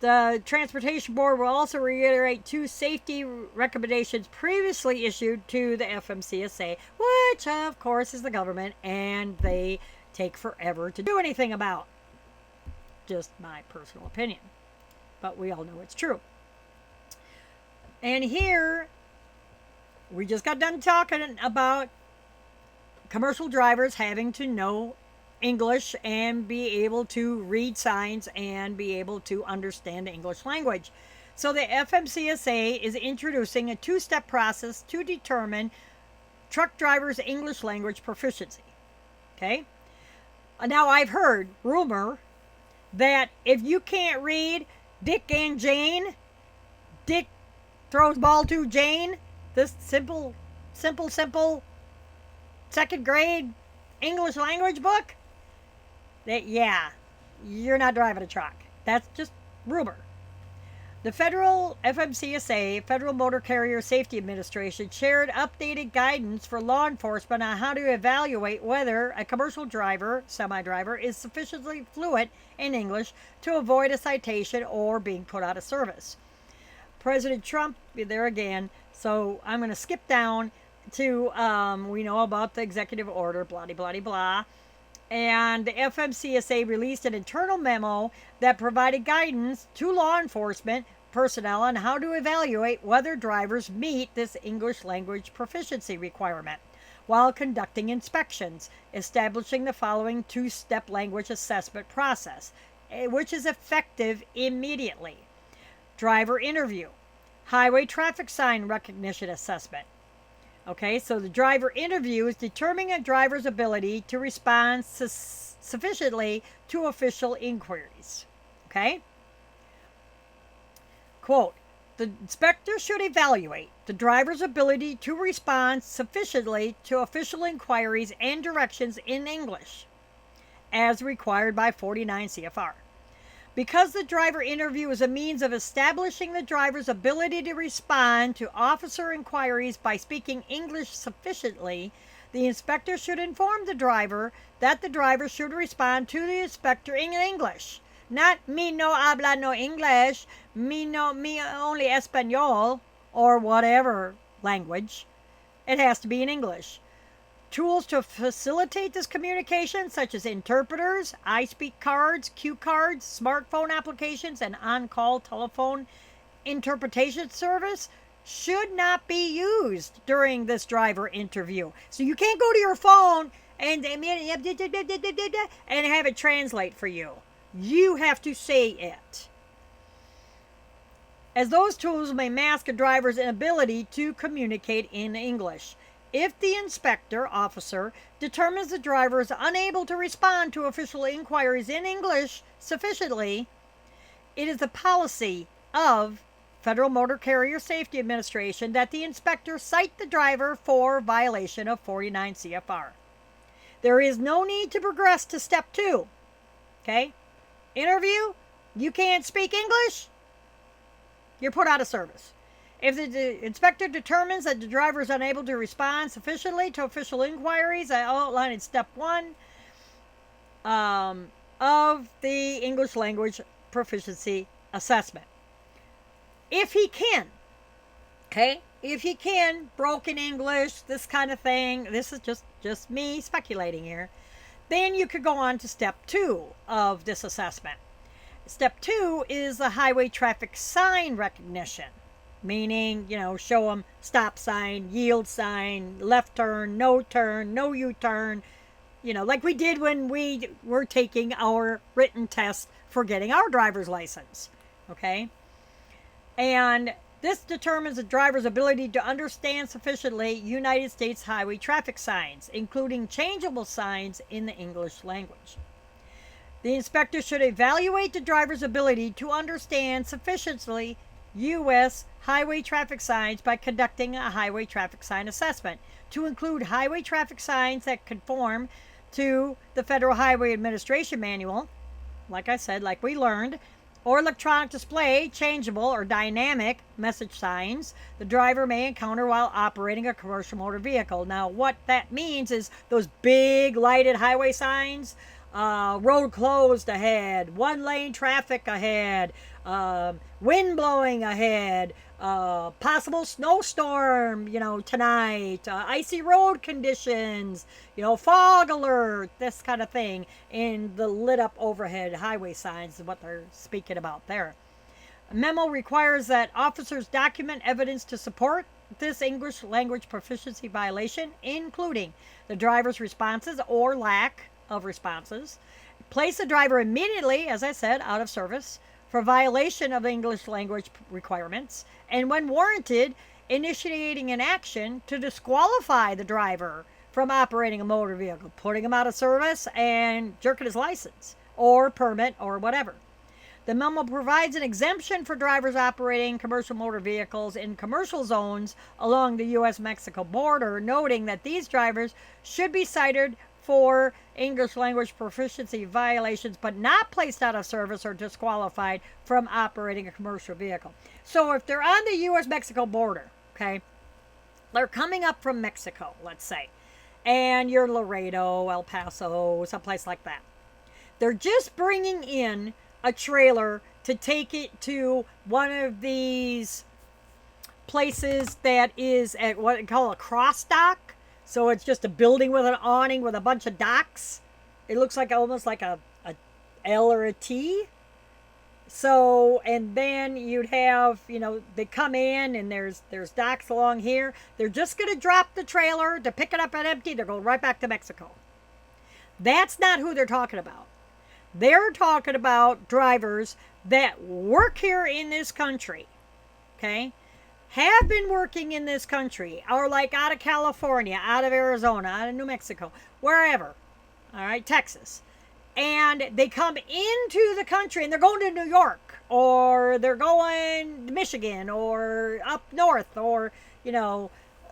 Speaker 1: The Transportation Board will also reiterate 2 safety recommendations previously issued to the FMCSA, which of course is the government, and they take forever to do anything about. Just my personal opinion, but we all know it's true. And here, we just got done talking about commercial drivers having to know English and be able to read signs and be able to understand the English language. So the FMCSA is introducing a 2-step process to determine truck drivers' English language proficiency. Okay? Now I've heard rumor that if you can't read Dick and Jane, Dick throws ball to Jane, this simple 2nd grade English language book, that, yeah, you're not driving a truck. That's just rumor. The federal FMCSA, Federal Motor Carrier Safety Administration, shared updated guidance for law enforcement on how to evaluate whether a commercial driver, semi-driver, is sufficiently fluent in English to avoid a citation or being put out of service. President Trump, there again, so I'm going to skip down to, we know about the executive order, blah, blah, blah, blah. And the FMCSA released an internal memo that provided guidance to law enforcement personnel on how to evaluate whether drivers meet this English language proficiency requirement while conducting inspections, establishing the following 2-step language assessment process, which is effective immediately. Driver interview, highway traffic sign recognition assessment. Okay, so the driver interview is determining a driver's ability to respond sufficiently to official inquiries. Okay? Quote, the inspector should evaluate the driver's ability to respond sufficiently to official inquiries and directions in English, as required by 49 CFR. Because the driver interview is a means of establishing the driver's ability to respond to officer inquiries by speaking English sufficiently, the inspector should inform the driver that the driver should respond to the inspector in English. Not me no habla no English, me only Espanol, or whatever language. It has to be in English. Tools to facilitate this communication, such as interpreters, iSpeak cards, cue cards, smartphone applications, and on call telephone interpretation service, should not be used during this driver interview. So you can't go to your phone and have it translate for you. You have to say it, as those tools may mask a driver's inability to communicate in English. If the inspector officer determines the driver is unable to respond to official inquiries in English sufficiently, it is the policy of Federal Motor Carrier Safety Administration that the inspector cite the driver for violation of 49 CFR. There is no need to progress to step 2. Okay? Interview, you can't speak English, you're put out of service. If the inspector determines that the driver is unable to respond sufficiently to official inquiries, I outlined in step 1 of the English language proficiency assessment. If he can, okay, if he can, broken English, this kind of thing, this is just me speculating here, then you could go on to step 2 of this assessment. Step 2 is the highway traffic sign recognition, meaning, show them stop sign, yield sign, left turn, no U-turn, like we did when we were taking our written test for getting our driver's license, okay? And this determines the driver's ability to understand sufficiently United States highway traffic signs, including changeable signs in the English language. The inspector should evaluate the driver's ability to understand sufficiently U.S. highway traffic signs by conducting a highway traffic sign assessment, to include highway traffic signs that conform to the Federal Highway Administration Manual, like I said, like we learned, or electronic display, changeable or dynamic message signs the driver may encounter while operating a commercial motor vehicle. Now, what that means is those big lighted highway signs, road closed ahead, 1-lane traffic ahead, wind blowing ahead, possible snowstorm, tonight, icy road conditions, fog alert, this kind of thing, in the lit up overhead highway signs is what they're speaking about there. A memo requires that officers document evidence to support this English language proficiency violation, including the driver's responses or lack of responses, place the driver immediately, as I said, out of service for violation of English language requirements, and when warranted, initiating an action to disqualify the driver from operating a motor vehicle, putting him out of service and jerking his license or permit or whatever. The memo provides an exemption for drivers operating commercial motor vehicles in commercial zones along the U.S.-Mexico border, noting that these drivers should be cited for English language proficiency violations, but not placed out of service or disqualified from operating a commercial vehicle. So if they're on the U.S.-Mexico border, okay, they're coming up from Mexico, let's say, and you're Laredo, El Paso, someplace like that. They're just bringing in a trailer to take it to one of these places that is at what they call a cross dock. So it's just a building with an awning with a bunch of docks. It looks like almost like a L or a T. So, and then you'd have, they come in and there's docks along here. They're just going to drop the trailer to pick it up and empty. They're going right back to Mexico. That's not who they're talking about. They're talking about drivers that work here in this country, okay? Have been working in this country, or like out of California, out of Arizona, out of New Mexico, wherever, all right, Texas. And they come into the country and they're going to New York, or they're going to Michigan, or up north, or,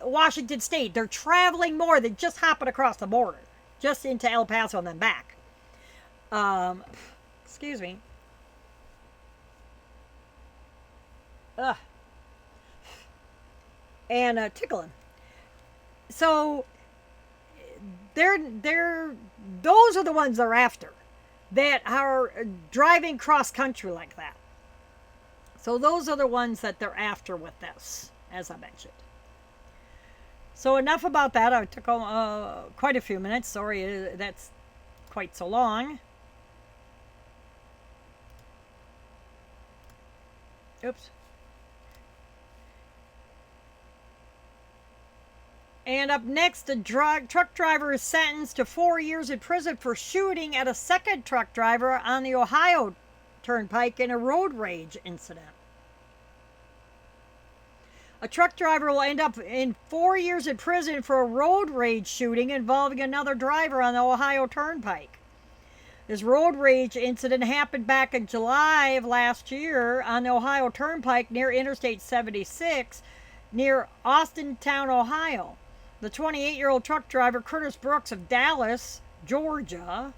Speaker 1: Washington State. They're traveling more than just hopping across the border, just into El Paso and then back. Excuse me. Ugh. And tickling. So those are the ones they're after. that are driving cross country like that. So those are the ones that they're after with this, as I mentioned. So enough about that. I took quite a few minutes. Sorry, that's quite so long. Oops. And up next, a truck driver is sentenced to 4 years in prison for shooting at a second truck driver on the Ohio Turnpike in a road rage incident. A truck driver will end up in 4 years in prison for a road rage shooting involving another driver on the Ohio Turnpike. This road rage incident happened back in July of last year on the Ohio Turnpike near Interstate 76 near Austintown, Ohio. The 28-year-old truck driver, Curtis Brooks of Dallas, Georgia,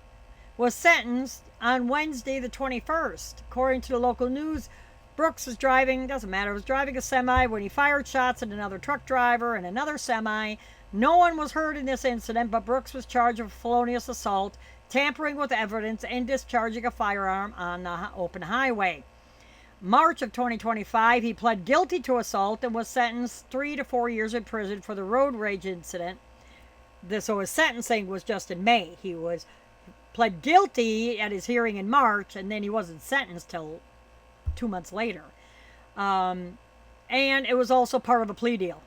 Speaker 1: was sentenced on Wednesday the 21st. According to the local news, Brooks was driving a semi when he fired shots at another truck driver and another semi. No one was hurt in this incident, but Brooks was charged with felonious assault, tampering with evidence, and discharging a firearm on the open highway. March of 2025, he pled guilty to assault and was sentenced 3 to 4 years in prison for the road rage incident. So his sentencing was just in May. He was pled guilty at his hearing in March, and then he wasn't sentenced till 2 months later. And it was also part of a plea deal.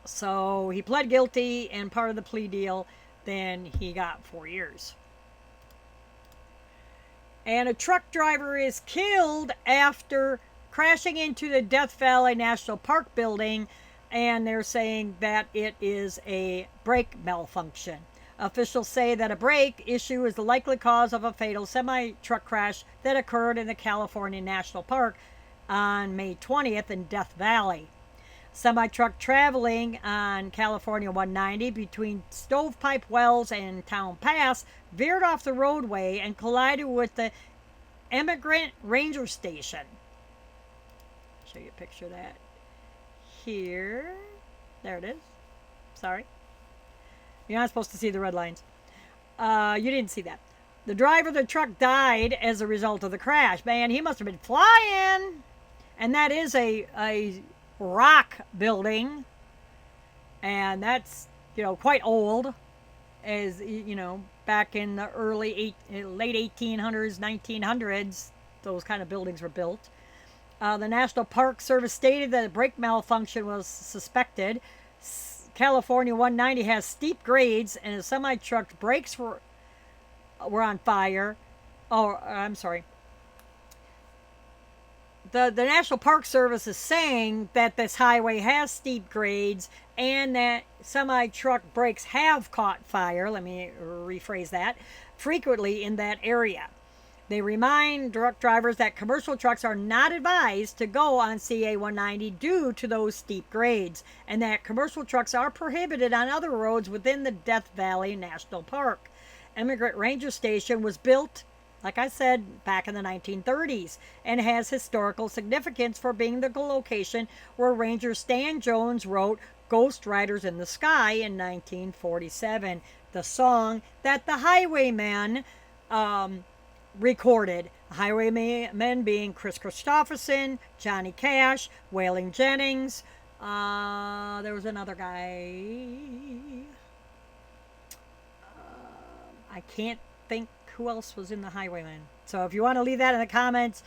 Speaker 1: So he pled guilty, and part of the plea deal, then he got 4 years. And a truck driver is killed after crashing into the Death Valley National Park building, and they're saying that it is a brake malfunction. Officials say that a brake issue is the likely cause of a fatal semi-truck crash that occurred in the California National Park on May 20th in Death Valley. Semi-truck traveling on California 190 between Stovepipe Wells and Town Pass veered off the roadway and collided with the Emigrant Ranger Station. I'll show you a picture of that here. There it is. Sorry. You're not supposed to see the red lines. You didn't see that. The driver of the truck died as a result of the crash. Man, he must have been flying. And that is a rock building, and that's quite old, as back in the late 1800s, 1900s, those kind of buildings were built. The National Park Service stated that a brake malfunction was suspected. California 190 has steep grades, and a semi-truck's brakes were on fire. Oh, I'm sorry. The National Park Service is saying that this highway has steep grades and that semi-truck brakes have caught fire, let me rephrase that, frequently in that area. They remind truck drivers that commercial trucks are not advised to go on CA 190 due to those steep grades, and that commercial trucks are prohibited on other roads within the Death Valley National Park. Emigrant Ranger Station was built, like I said, back in the 1930s, and has historical significance for being the location where Ranger Stan Jones wrote Ghost Riders in the Sky in 1947, the song that the Highwaymen recorded. Highwaymen being Chris Christopherson, Johnny Cash, Waylon Jennings. There was another guy. I can't think who else was in the Highwaymen. So if you want to leave that in the comments,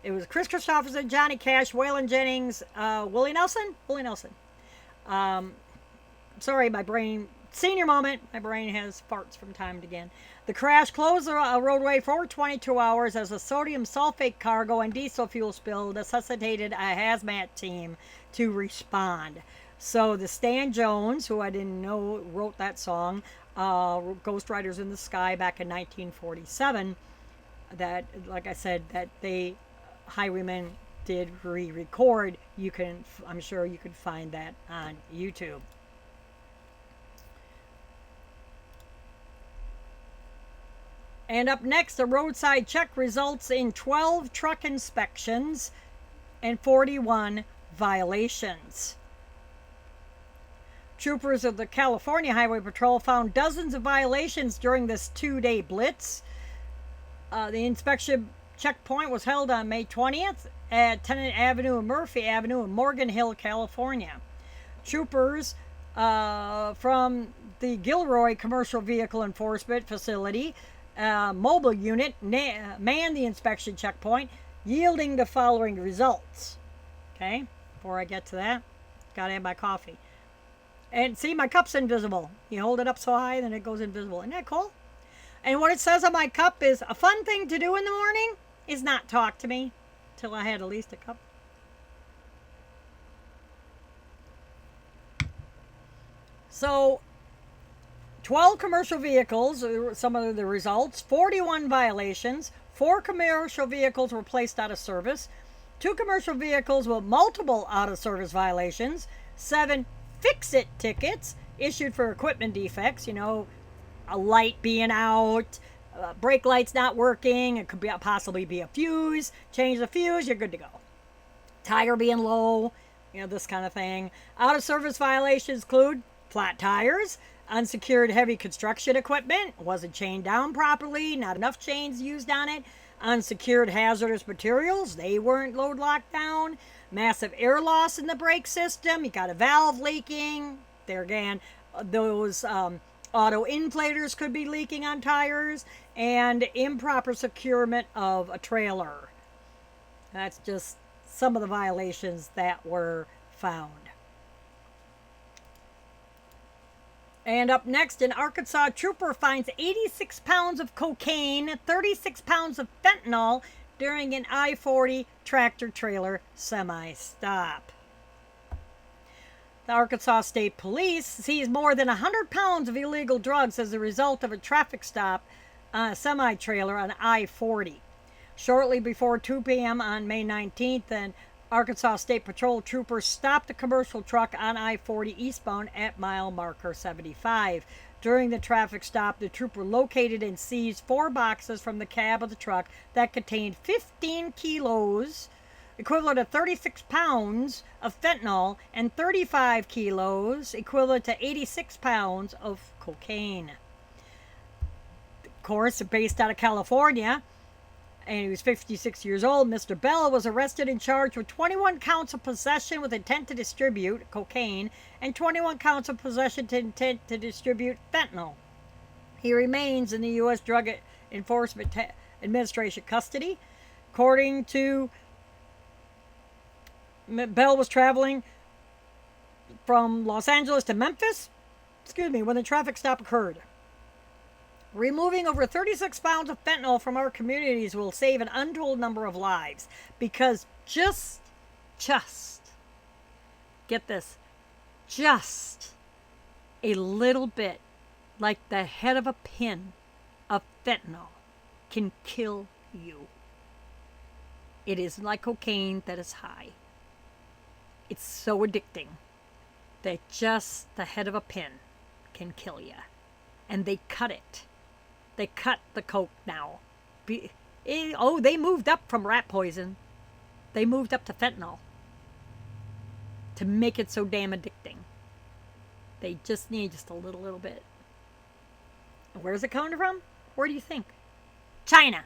Speaker 1: it was Chris Christopherson, Johnny Cash, Waylon Jennings, Willie Nelson. Sorry, my brain, senior moment, my brain has farts from time to again. The crash closed the roadway for 22 hours as a sodium sulfate cargo and diesel fuel spill necessitated a hazmat team to respond. So the Stan Jones, who I didn't know wrote that song, Ghost Riders in the Sky back in 1947, that, like I said, that they, Highwaymen did re-record. I'm sure you can find that on YouTube. And up next, a roadside check results in 12 truck inspections and 41 violations. Troopers of the California Highway Patrol found dozens of violations during this 2-day blitz. The inspection checkpoint was held on May 20th at Tennant Avenue and Murphy Avenue in Morgan Hill, California. Troopers from the Gilroy Commercial Vehicle Enforcement Facility mobile unit manned the inspection checkpoint, yielding the following results. Okay, before I get to that, gotta have my coffee. And see, my cup's invisible. You hold it up so high, then it goes invisible. Isn't that cool? And what it says on my cup is, a fun thing to do in the morning is not talk to me till I had at least a cup. So, 12 commercial vehicles, some of the results, 41 violations, 4 commercial vehicles were placed out of service, 2 commercial vehicles with multiple out of service violations, 7 fix-it tickets issued for equipment defects, a light being out, brake lights not working, it could possibly be a fuse, change the fuse, you're good to go. Tire being low, this kind of thing. Out of service violations include flat tires, unsecured heavy construction equipment, wasn't chained down properly, not enough chains used on it, unsecured hazardous materials, they weren't load locked down, massive air loss in the brake system, you got a valve leaking, there again, those auto inflators could be leaking on tires, and improper securement of a trailer. That's just some of the violations that were found. And up next, in Arkansas, trooper finds 86 pounds of cocaine, 36 pounds of fentanyl during an I-40 tractor-trailer semi-stop. The Arkansas State Police seized more than 100 pounds of illegal drugs as a result of a traffic stop on a semi-trailer on I-40. Shortly before 2 p.m. on May 19th, an Arkansas State Patrol trooper stopped a commercial truck on I-40 eastbound at mile marker 75. During the traffic stop, the trooper located and seized 4 boxes from the cab of the truck that contained 15 kilos, equivalent to 36 pounds of fentanyl, and 35 kilos, equivalent to 86 pounds of cocaine. Of course, based out of California, and he was 56 years old, Mr. Bell was arrested and charged with 21 counts of possession with intent to distribute cocaine and 21 counts of possession to intent to distribute fentanyl. He remains in the U.S. Drug Enforcement Administration custody. According to Bell, was traveling from Los Angeles to Memphis, when the traffic stop occurred. Removing over 36 pounds of fentanyl from our communities will save an untold number of lives, because just get this, just a little bit, like the head of a pin of fentanyl, can kill you. It isn't like cocaine that is high. It's so addicting that just the head of a pin can kill you. And they cut it. They cut the coke now. They moved up from rat poison. They moved up to fentanyl to make it so damn addicting. They just need just a little bit. Where's it coming from? Where do you think? China.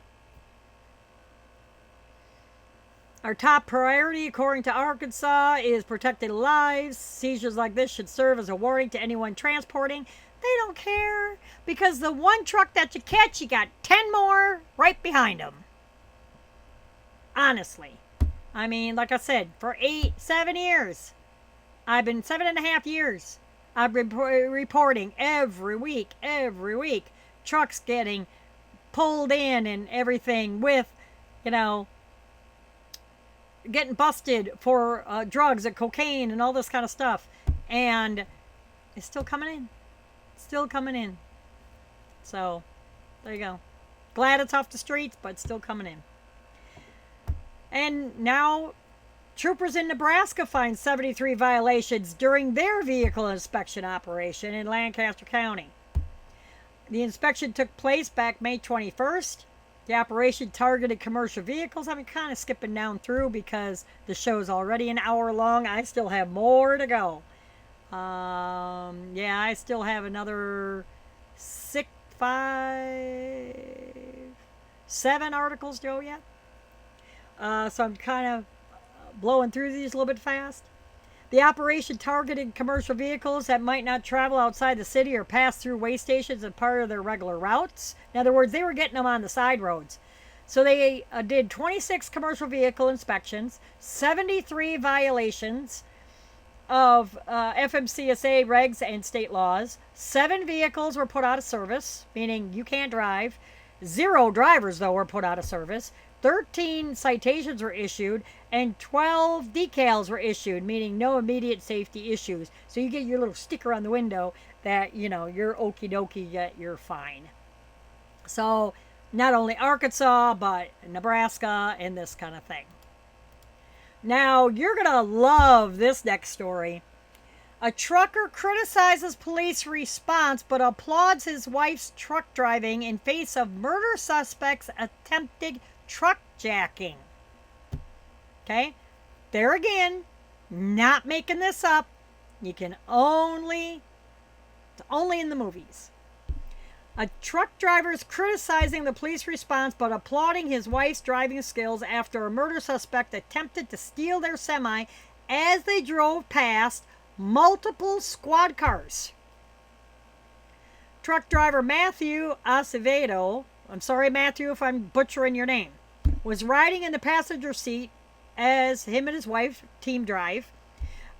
Speaker 1: Our top priority, according to Arkansas, is protecting lives. Seizures like this should serve as a warning to anyone transporting. They don't care, because the one truck that you catch, you got 10 more right behind them. Honestly. I mean, like I said, for 7 years, 7.5 years, I've been reporting every week, trucks getting pulled in and everything with, getting busted for drugs and cocaine and all this kind of stuff. And it's still coming in. Still coming in. So, there you go. Glad it's off the streets, but still coming in. And now, troopers in Nebraska find 73 violations during their vehicle inspection operation in Lancaster County. The inspection took place back May 21st. The operation targeted commercial vehicles. I'm kind of skipping down through because the show's already an hour long. I still have more to go. I still have another 5 7 articles, Joe, yet. So I'm kind of blowing through these a little bit fast. The operation targeted commercial vehicles that might not travel outside the city or pass through way stations as part of their regular routes. In other words, they were getting them on the side roads. So they did 26 commercial vehicle inspections, 73 violations of FMCSA regs and state laws. 7 vehicles were put out of service, meaning you can't drive. 0 drivers, though, were put out of service. 13 citations were issued, and 12 decals were issued, meaning no immediate safety issues. So you get your little sticker on the window that, you're okie dokie, you're fine. So not only Arkansas, but Nebraska and this kind of thing. Now, you're going to love this next story. A trucker criticizes police response but applauds his wife's truck driving in face of murder suspects attempted truck jacking. Okay? There again, not making this up. You can it's only in the movies. A truck driver is criticizing the police response but applauding his wife's driving skills after a murder suspect attempted to steal their semi as they drove past multiple squad cars. Truck driver Matthew Acevedo, I'm sorry, Matthew, if I'm butchering your name, was riding in the passenger seat as him and his wife team drive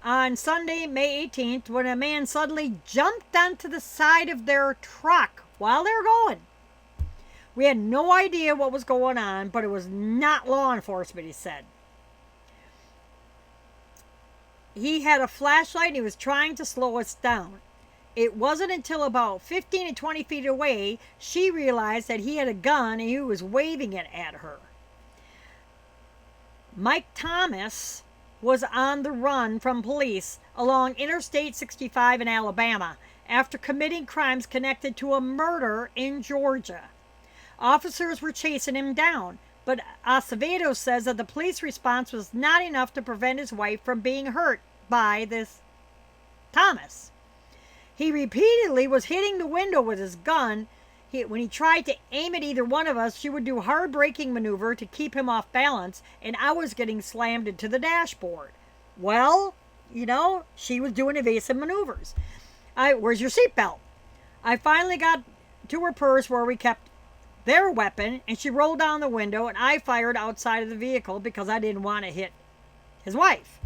Speaker 1: on Sunday, May 18th, when a man suddenly jumped onto the side of their truck while they were going. We had no idea what was going on, but it was not law enforcement, he said. He had a flashlight and he was trying to slow us down. It wasn't until about 15 to 20 feet away she realized that he had a gun and he was waving it at her. Mike Thomas was on the run from police along Interstate 65 in Alabama after committing crimes connected to a murder in Georgia. Officers were chasing him down, but Acevedo says that the police response was not enough to prevent his wife from being hurt by this Thomas. He repeatedly was hitting the window with his gun. When he tried to aim at either one of us, she would do hard braking maneuver to keep him off balance, and I was getting slammed into the dashboard. Well, she was doing evasive maneuvers. Where's your seatbelt? I finally got to her purse where we kept their weapon, and she rolled down the window, and I fired outside of the vehicle because I didn't want to hit his wife.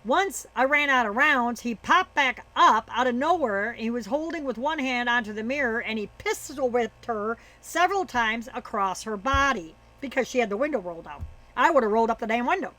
Speaker 1: Once I ran out of rounds, he popped back up out of nowhere. He was holding with one hand onto the mirror, and he pistol whipped her several times across her body because she had the window rolled out. I would have rolled up the damn window.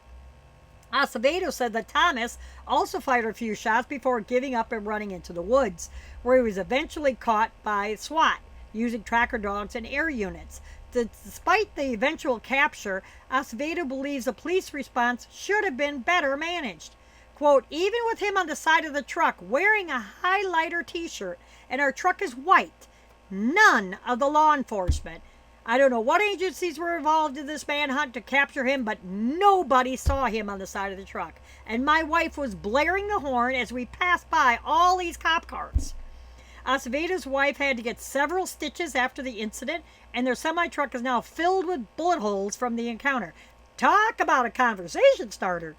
Speaker 1: Acevedo said that Thomas also fired a few shots before giving up and running into the woods, where he was eventually caught by SWAT using tracker dogs and air units. Despite the eventual capture, Acevedo believes the police response should have been better managed. Quote, even with him on the side of the truck wearing a highlighter t-shirt and our truck is white, none of the law enforcement, I don't know what agencies were involved in this manhunt to capture him, but nobody saw him on the side of the truck. And my wife was blaring the horn as we passed by all these cop cars. Acevedo's wife had to get several stitches after the incident, and their semi-truck is now filled with bullet holes from the encounter. Talk about a conversation starter.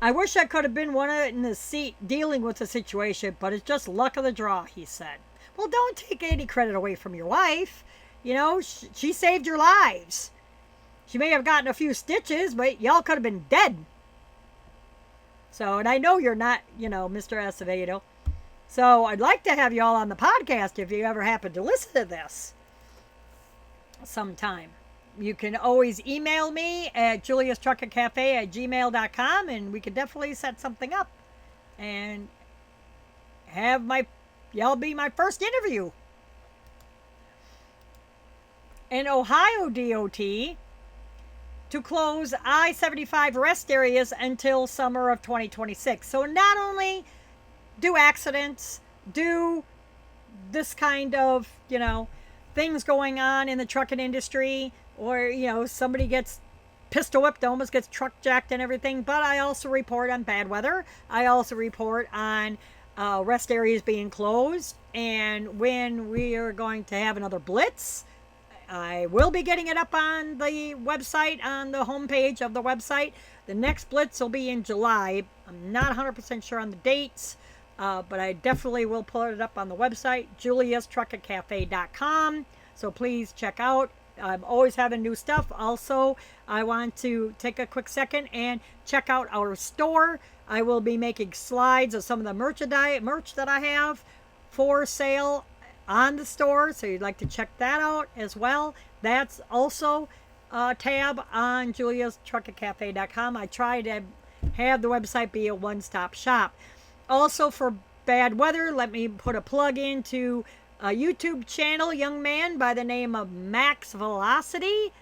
Speaker 1: I wish I could have been one in the seat dealing with the situation, but it's just luck of the draw, he said. Well, don't take any credit away from your wife. She saved your lives. She may have gotten a few stitches, but y'all could have been dead. So, and I know you're not, Mr. Acevedo. So I'd like to have y'all on the podcast if you ever happen to listen to this sometime. You can always email me at juliastruckercafe@gmail.com, and we could definitely set something up and have y'all be my first interview. An Ohio DOT to close I-75 rest areas until summer of 2026. So not only do accidents, do this kind of, things going on in the trucking industry, or, somebody gets pistol whipped, almost gets truck jacked and everything. But I also report on bad weather. I also report on rest areas being closed and when we are going to have another blitz. I will be getting it up on the website, on the homepage of the website. The next Blitz will be in July. I'm not 100% sure on the dates, but I definitely will put it up on the website, juliastruckercafe.com. So please check out. I'm always having new stuff. Also, I want to take a quick second and check out our store. I will be making slides of some of the merch that I have for sale on the store. So you'd like to check that out as well. That's also a tab on juliastruckercafe.com. I try to have the website be a one-stop shop. Also, for bad weather, let me put a plug into a YouTube channel, young man by the name of Max Velocity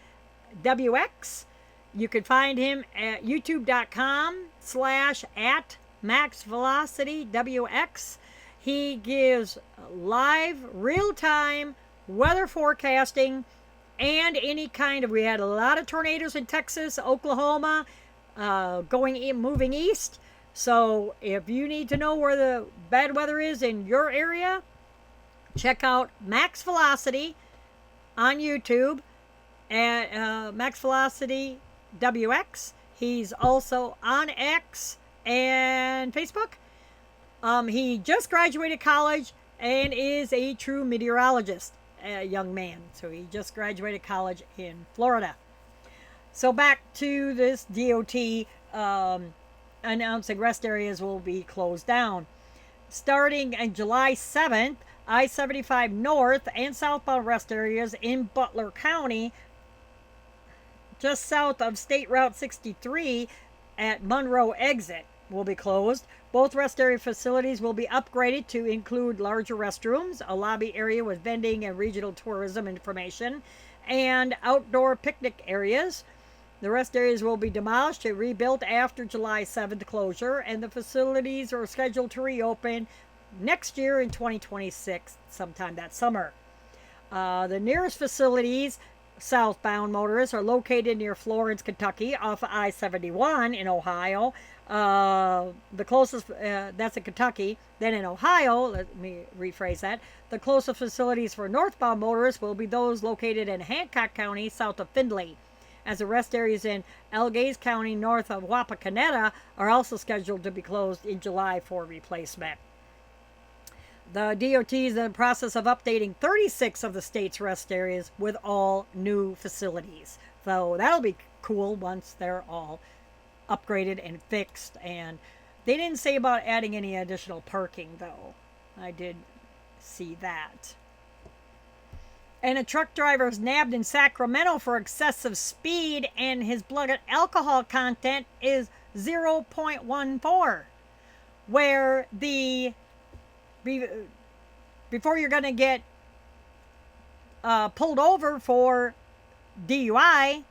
Speaker 1: WX. You can find him at youtube.com/@MaxVelocityWX. He gives live, real-time weather forecasting and any kind of, we had a lot of tornadoes in Texas, Oklahoma, moving east. So if you need to know where the bad weather is in your area, check out Max Velocity on YouTube at Max Velocity WX. He's also on X and Facebook. He just graduated college and is a true meteorologist, a young man. So he just graduated college in Florida. So back to this DOT announcing rest areas will be closed down. Starting on July 7th, I-75 north and southbound rest areas in Butler County, just south of State Route 63 at Monroe exit, will be closed. Both rest area facilities will be upgraded to include larger restrooms, a lobby area with vending and regional tourism information, and outdoor picnic areas. The rest areas will be demolished and rebuilt after July 7th closure, and the facilities are scheduled to reopen next year in 2026, sometime that summer. The nearest facilities, southbound motorists, are located near Florence, Kentucky, off of I-71 in Ohio. The closest, that's in Kentucky. Then in Ohio, let me rephrase that. The closest facilities for northbound motorists will be those located in Hancock County, south of Findlay, as the rest areas in Allegheny County, north of Wapakoneta, are also scheduled to be closed in July for replacement. The DOT is in the process of updating 36 of the state's rest areas with all new facilities. So that'll be cool once they're all upgraded and fixed. And they didn't say about adding any additional parking, though. I did see that. And a truck driver is nabbed in Sacramento for excessive speed, and his blood alcohol content is 0.14, where before you're going to get pulled over for DUI,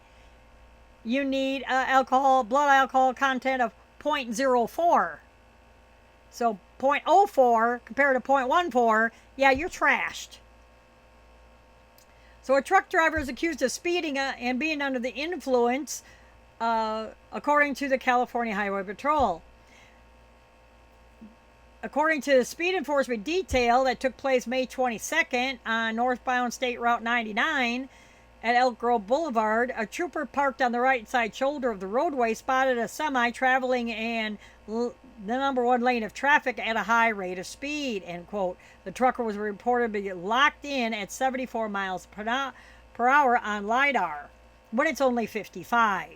Speaker 1: you need blood alcohol content of 0.04. So 0.04 compared to 0.14, yeah, you're trashed. So a truck driver is accused of speeding and being under the influence, according to the California Highway Patrol. According to the speed enforcement detail that took place May 22nd on northbound State Route 99 at Elk Grove Boulevard, a trooper parked on the right side shoulder of the roadway spotted a semi traveling in the number one lane of traffic at a high rate of speed, end quote. The trucker was reported to be locked in at 74 miles per hour on LiDAR, when it's only 55.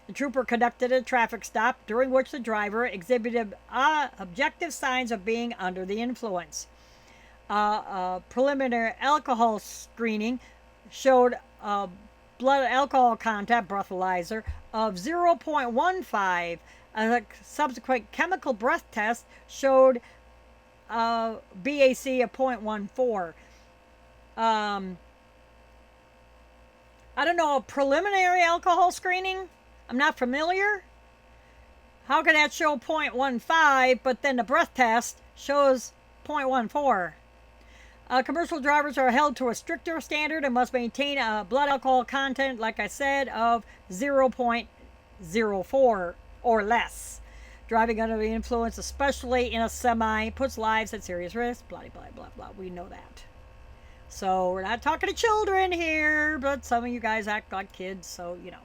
Speaker 1: The trooper conducted a traffic stop, during which the driver exhibited objective signs of being under the influence. Preliminary alcohol screening showed blood alcohol content breathalyzer of 0.15. A subsequent chemical breath test showed BAC of 0.14. I don't know, a preliminary alcohol screening? I'm not familiar. How could that show 0.15, but then the breath test shows 0.14? Commercial drivers are held to a stricter standard and must maintain a blood alcohol content, like I said, of 0.04 or less. Driving under the influence, especially in a semi, puts lives at serious risk. Blah, blah, blah, blah. We know that. So we're not talking to children here, but some of you guys act like kids, so you know.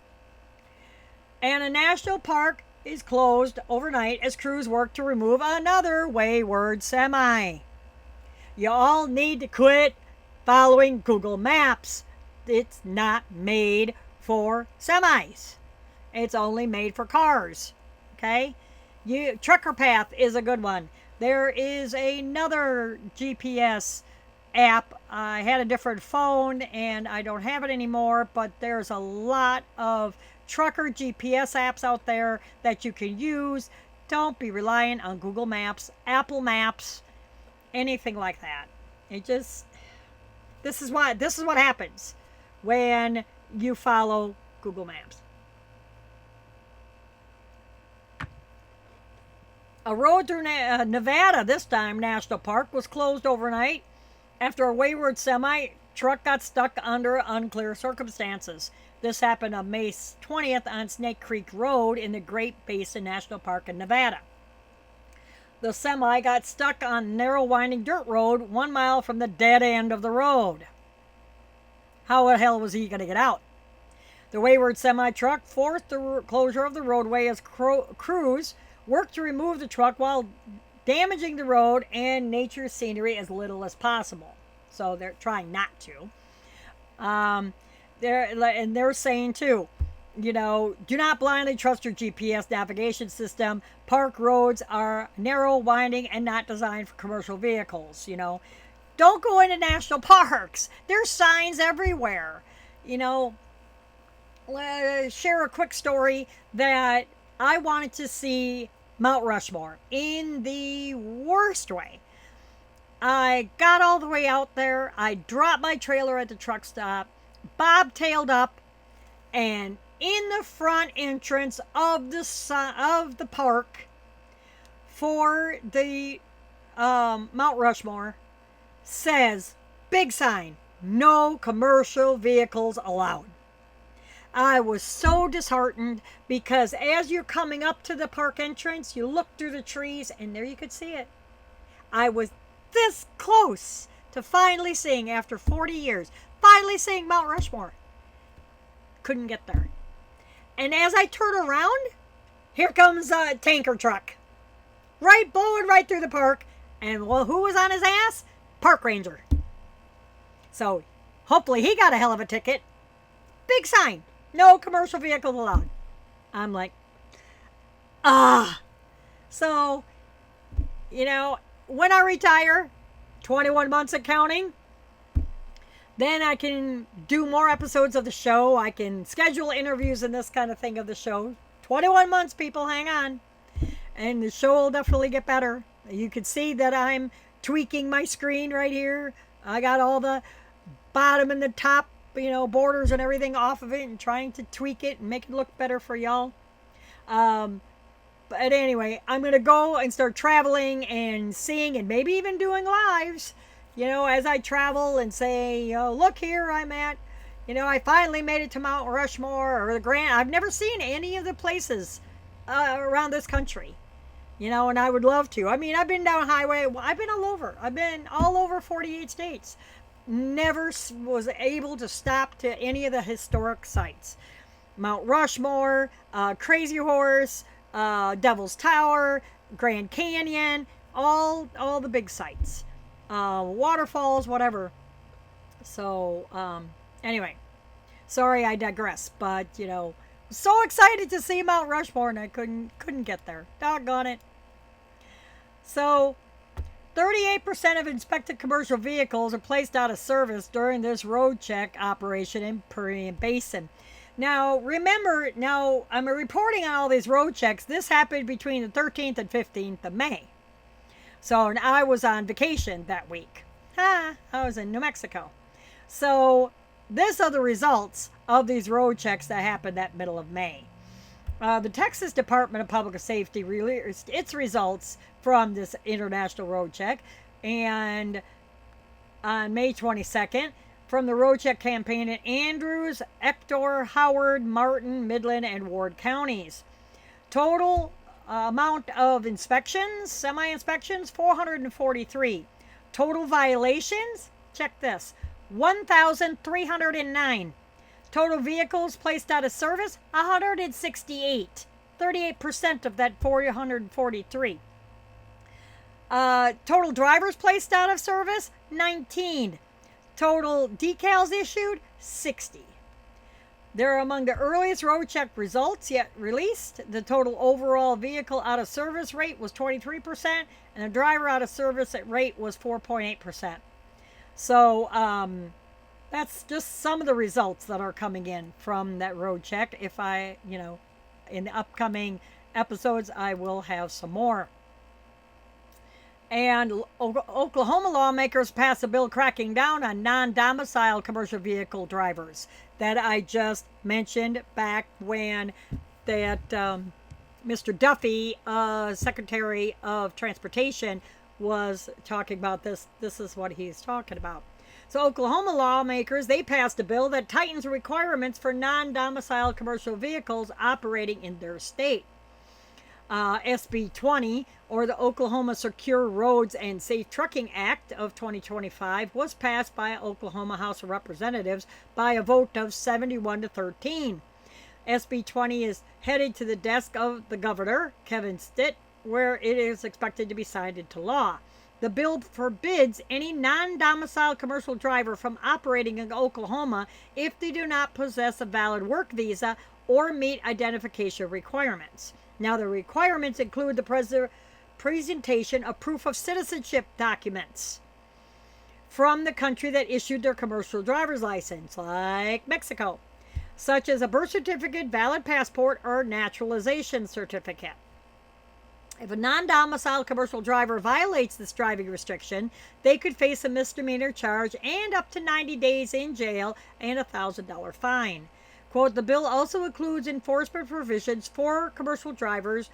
Speaker 1: And a national park is closed overnight as crews work to remove another wayward semi. You all need to quit following Google Maps. It's not made for semis. It's only made for cars. Okay? Trucker Path is a good one. There is another GPS app. I had a different phone and I don't have it anymore, but there's a lot of trucker GPS apps out there that you can use. Don't be reliant on Google Maps, Apple Maps, anything like that. This is what happens when you follow Google Maps. A road through Nevada, this time National Park, was closed overnight after a wayward semi truck got stuck under unclear circumstances. This happened on May 20th on Snake Creek Road in the Great Basin National Park in Nevada. The semi got stuck on narrow winding dirt road 1 mile from the dead end of the road. How the hell was he going to get out? The wayward semi truck forced the closure of the roadway as crews worked to remove the truck while damaging the road and nature scenery as little as possible. So they're trying not to. They're saying too, do not blindly trust your GPS navigation system. Park roads are narrow, winding, and not designed for commercial vehicles. Don't go into national parks. There's signs everywhere. Share a quick story that I wanted to see Mount Rushmore in the worst way. I got all the way out there. I dropped my trailer at the truck stop, bobtailed up, and in the front entrance of the park for the Mount Rushmore says, big sign, no commercial vehicles allowed. I was so disheartened because as you're coming up to the park entrance, you look through the trees and there you could see it. I was this close to finally seeing, after 40 years, Mount Rushmore. Couldn't get there. And as I turn around, here comes a tanker truck. Blowing right through the park. And well, who was on his ass? Park ranger. So hopefully he got a hell of a ticket. Big sign. No commercial vehicles allowed. I'm like, So, when I retire, 21 months and counting, then I can do more episodes of the show. I can schedule interviews and this kind of thing of the show. 21 months, people, hang on. And the show will definitely get better. You can see that I'm tweaking my screen right here. I got all the bottom and the top borders and everything off of it and trying to tweak it and make it look better for y'all. But anyway, I'm going to go and start traveling and seeing and maybe even doing lives, as I travel and say, look here I'm at, I finally made it to Mount Rushmore or the Grand. I've never seen any of the places around this country, and I would love to. I mean, I've been down highway. I've been all over. I've been all over 48 states. Never was able to stop to any of the historic sites. Mount Rushmore, Crazy Horse, Devil's Tower, Grand Canyon, all the big sites. Waterfalls, whatever. So, anyway. Sorry I digress, but, so excited to see Mount Rushmore and I couldn't get there. Doggone it. So, 38% of inspected commercial vehicles are placed out of service during this road check operation in Permian Basin. Now, remember, I'm reporting on all these road checks. This happened between the 13th and 15th of May. So, and I was on vacation that week. I was in New Mexico. So, these are the results of these road checks that happened that middle of May. The Texas Department of Public Safety released its results from this international road check, and on May 22nd, from the road check campaign in Andrews, Ector, Howard, Martin, Midland, and Ward counties. Total amount of inspections, semi-inspections, 443. Total violations, check this, 1,309. Total vehicles placed out of service, 168. 38% of that 443. Total drivers placed out of service, 19. Total decals issued, 60. They're among the earliest road check results yet released. The total overall vehicle out of service rate was 23%, and the driver out of service rate was 4.8%. So that's just some of the results that are coming in from that road check. If I, in the upcoming episodes, I will have some more. And Oklahoma lawmakers passed a bill cracking down on non-domiciled commercial vehicle drivers that I just mentioned back when that Mr. Duffy, Secretary of Transportation, was talking about this. This is what he's talking about. So Oklahoma lawmakers, they passed a bill that tightens requirements for non-domiciled commercial vehicles operating in their state. SB 20, or the Oklahoma Secure Roads and Safe Trucking Act of 2025, was passed by Oklahoma House of Representatives by a vote of 71 to 13. SB 20 is headed to the desk of the governor, Kevin Stitt, where it is expected to be signed into law. The bill forbids any non-domiciled commercial driver from operating in Oklahoma if they do not possess a valid work visa or meet identification requirements. Now, the requirements include the presentation of proof of citizenship documents from the country that issued their commercial driver's license, like Mexico, such as a birth certificate, valid passport, or naturalization certificate. If a non-domiciled commercial driver violates this driving restriction, they could face a misdemeanor charge and up to 90 days in jail and a $1,000 fine. Quote, the bill also includes enforcement provisions for commercial drivers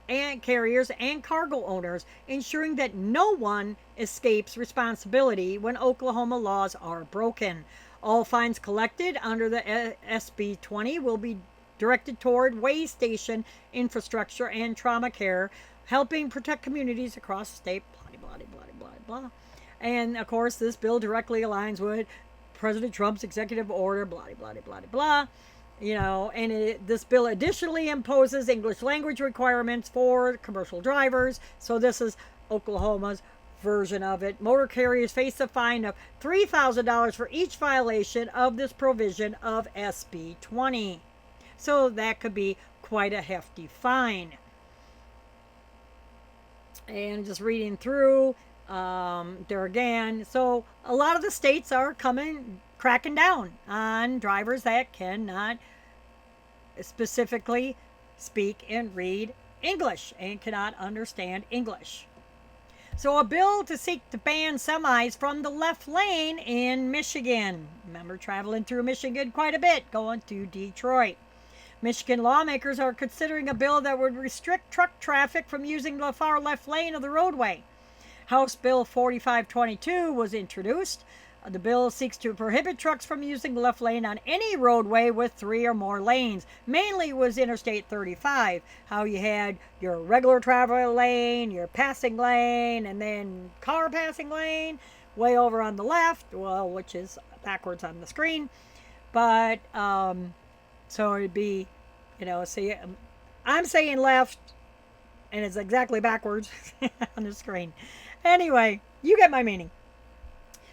Speaker 1: and carriers and cargo owners, ensuring that no one escapes responsibility when Oklahoma laws are broken. All fines collected under the SB 20 will be directed toward way station infrastructure and trauma care, helping protect communities across the state, blah, blah, blah, blah, blah. And, of course, this bill directly aligns with President Trump's executive order, blah, blah, blah, blah, blah. This bill additionally imposes English language requirements for commercial drivers. So this is Oklahoma's version of it. Motor carriers face a fine of $3,000 for each violation of this provision of SB 20. So that could be quite a hefty fine. And just reading through there again. So a lot of the states are cracking down on drivers that cannot specifically speak and read English and cannot understand English. So a bill to seek to ban semis from the left lane in Michigan. Remember traveling through Michigan quite a bit, going to Detroit. Michigan lawmakers are considering a bill that would restrict truck traffic from using the far left lane of the roadway. House Bill 4522 was introduced. The bill seeks to prohibit trucks from using the left lane on any roadway with 3 or more lanes. Mainly was Interstate 35, how you had your regular travel lane, your passing lane, and then car passing lane way over on the left, well, which is backwards on the screen. But, so it'd be, see, I'm saying left, and it's exactly backwards on the screen. Anyway, you get my meaning.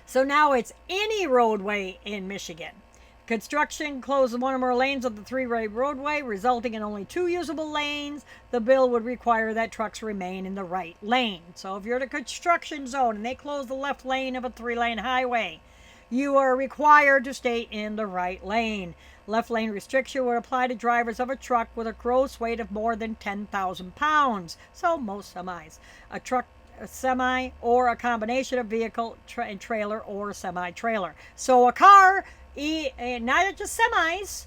Speaker 1: So now it's any roadway in Michigan. Construction closes one or more lanes of the 3-way roadway, resulting in only 2 usable lanes. The bill would require that trucks remain in the right lane. So if you're in a construction zone and they close the left lane of a 3-lane highway, you are required to stay in the right lane. Left lane restriction would apply to drivers of a truck with a gross weight of more than 10,000 pounds. So most semis. A truck, a semi, or a combination of vehicle and trailer or semi-trailer. So a car, not just semis,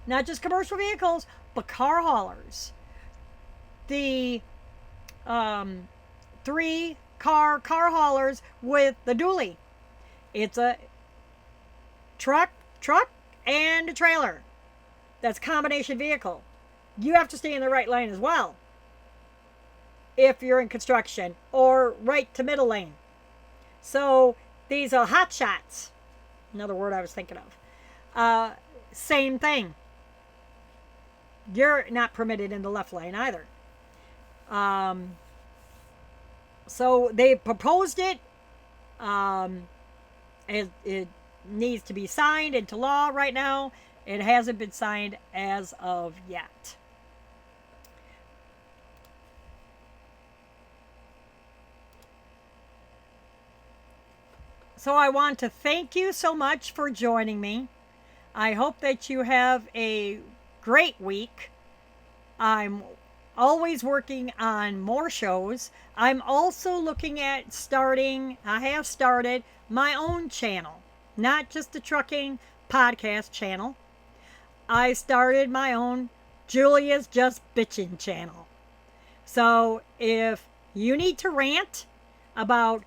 Speaker 1: not just commercial vehicles, but car haulers. The 3-car haulers with the dually. It's a truck, and a trailer. That's combination vehicle. You have to stay in the right lane as well if you're in construction, or right to middle lane. So these are hot shots. another word I was thinking of. Same thing. You're not permitted in the left lane either. So they proposed it. It needs to be signed into law right now. It hasn't been signed as of yet. So I want to thank you so much for joining me. I hope that you have a great week. I'm always working on more shows. I'm also looking at I have started my own channel, not just the trucking podcast channel. I started my own Julia's Just Bitchin' channel. So if you need to rant about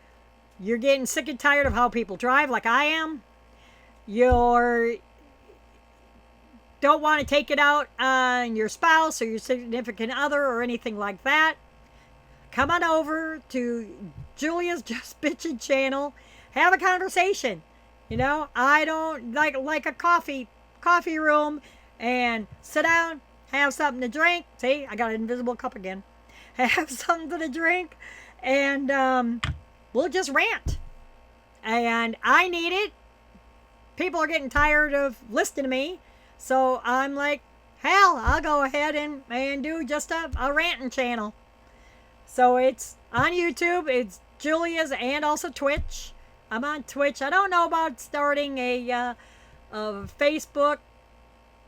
Speaker 1: you're getting sick and tired of how people drive like I am, you're don't want to take it out on your spouse or your significant other or anything like that, come on over to Julia's Just Bitchin' channel. Have a conversation. I don't like a coffee room, and sit down, have something to drink. See, I got an invisible cup again. Have something to drink, and we'll just rant. And I need it. People are getting tired of listening to me. So I'm like, hell, I'll go ahead and do just a ranting channel. So it's on YouTube. It's Julia's and also Twitch. I'm on Twitch. I don't know about starting a Facebook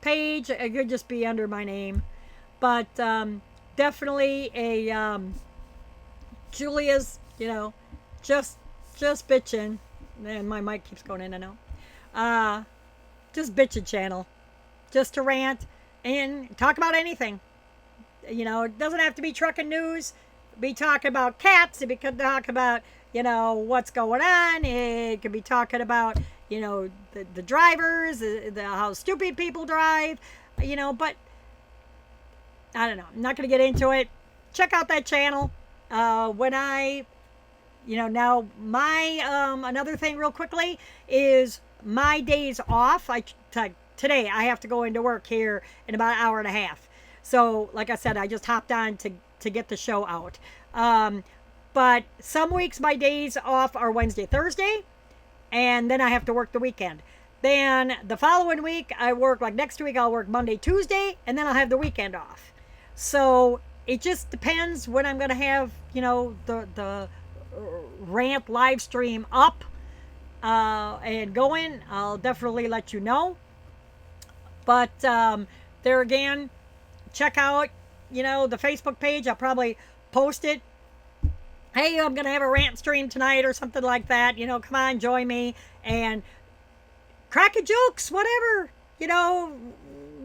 Speaker 1: page. It could just be under my name. But definitely a Julia's, just bitching. And my mic keeps going in and out. Just bitching channel. Just to rant and talk about anything. It doesn't have to be trucking news. Be talking about cats. It could talk about, what's going on. It could be talking about, the drivers, how stupid people drive, but I don't know. I'm not going to get into it. Check out that channel. When I, now my, another thing real quickly is my days off. Today, I have to go into work here in about an hour and a half. So, like I said, I just hopped on to get the show out. But some weeks my days off are Wednesday, Thursday, and then I have to work the weekend. Then the following week, I work, like next week, I'll work Monday, Tuesday, and then I'll have the weekend off. So, it just depends when I'm going to have, the rant live stream up and going. I'll definitely let you know. But there again, check out, the Facebook page. I'll probably post it. Hey, I'm going to have a rant stream tonight or something like that. Come on, join me. And crack a jokes, whatever.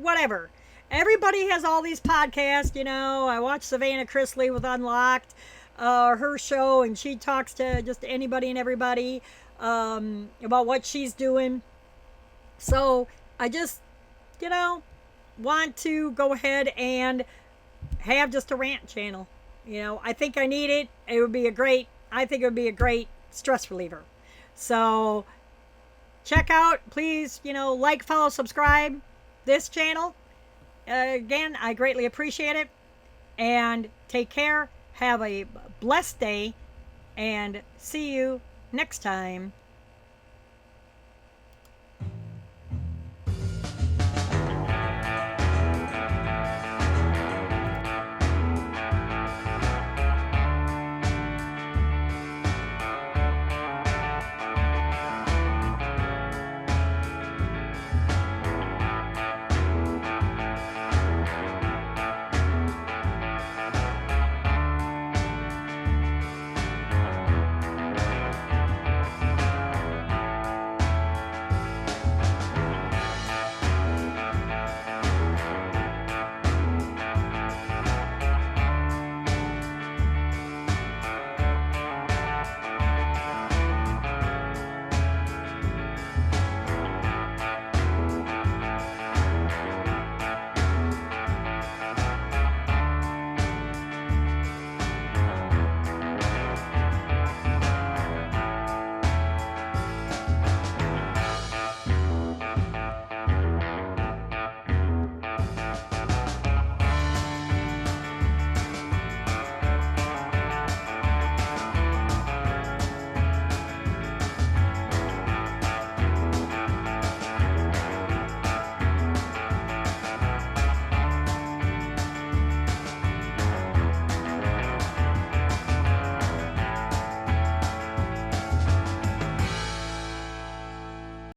Speaker 1: Whatever. Everybody has all these podcasts. I watch Savannah Chrisley with Unlocked, her show, and she talks to just anybody and everybody about what she's doing. So I just want to go ahead and have just a rant channel. I think I need it. I think it would be a great stress reliever. So check out, please, like, follow, subscribe this channel. Again, I greatly appreciate it. And take care. Have a blessed day. And see you next time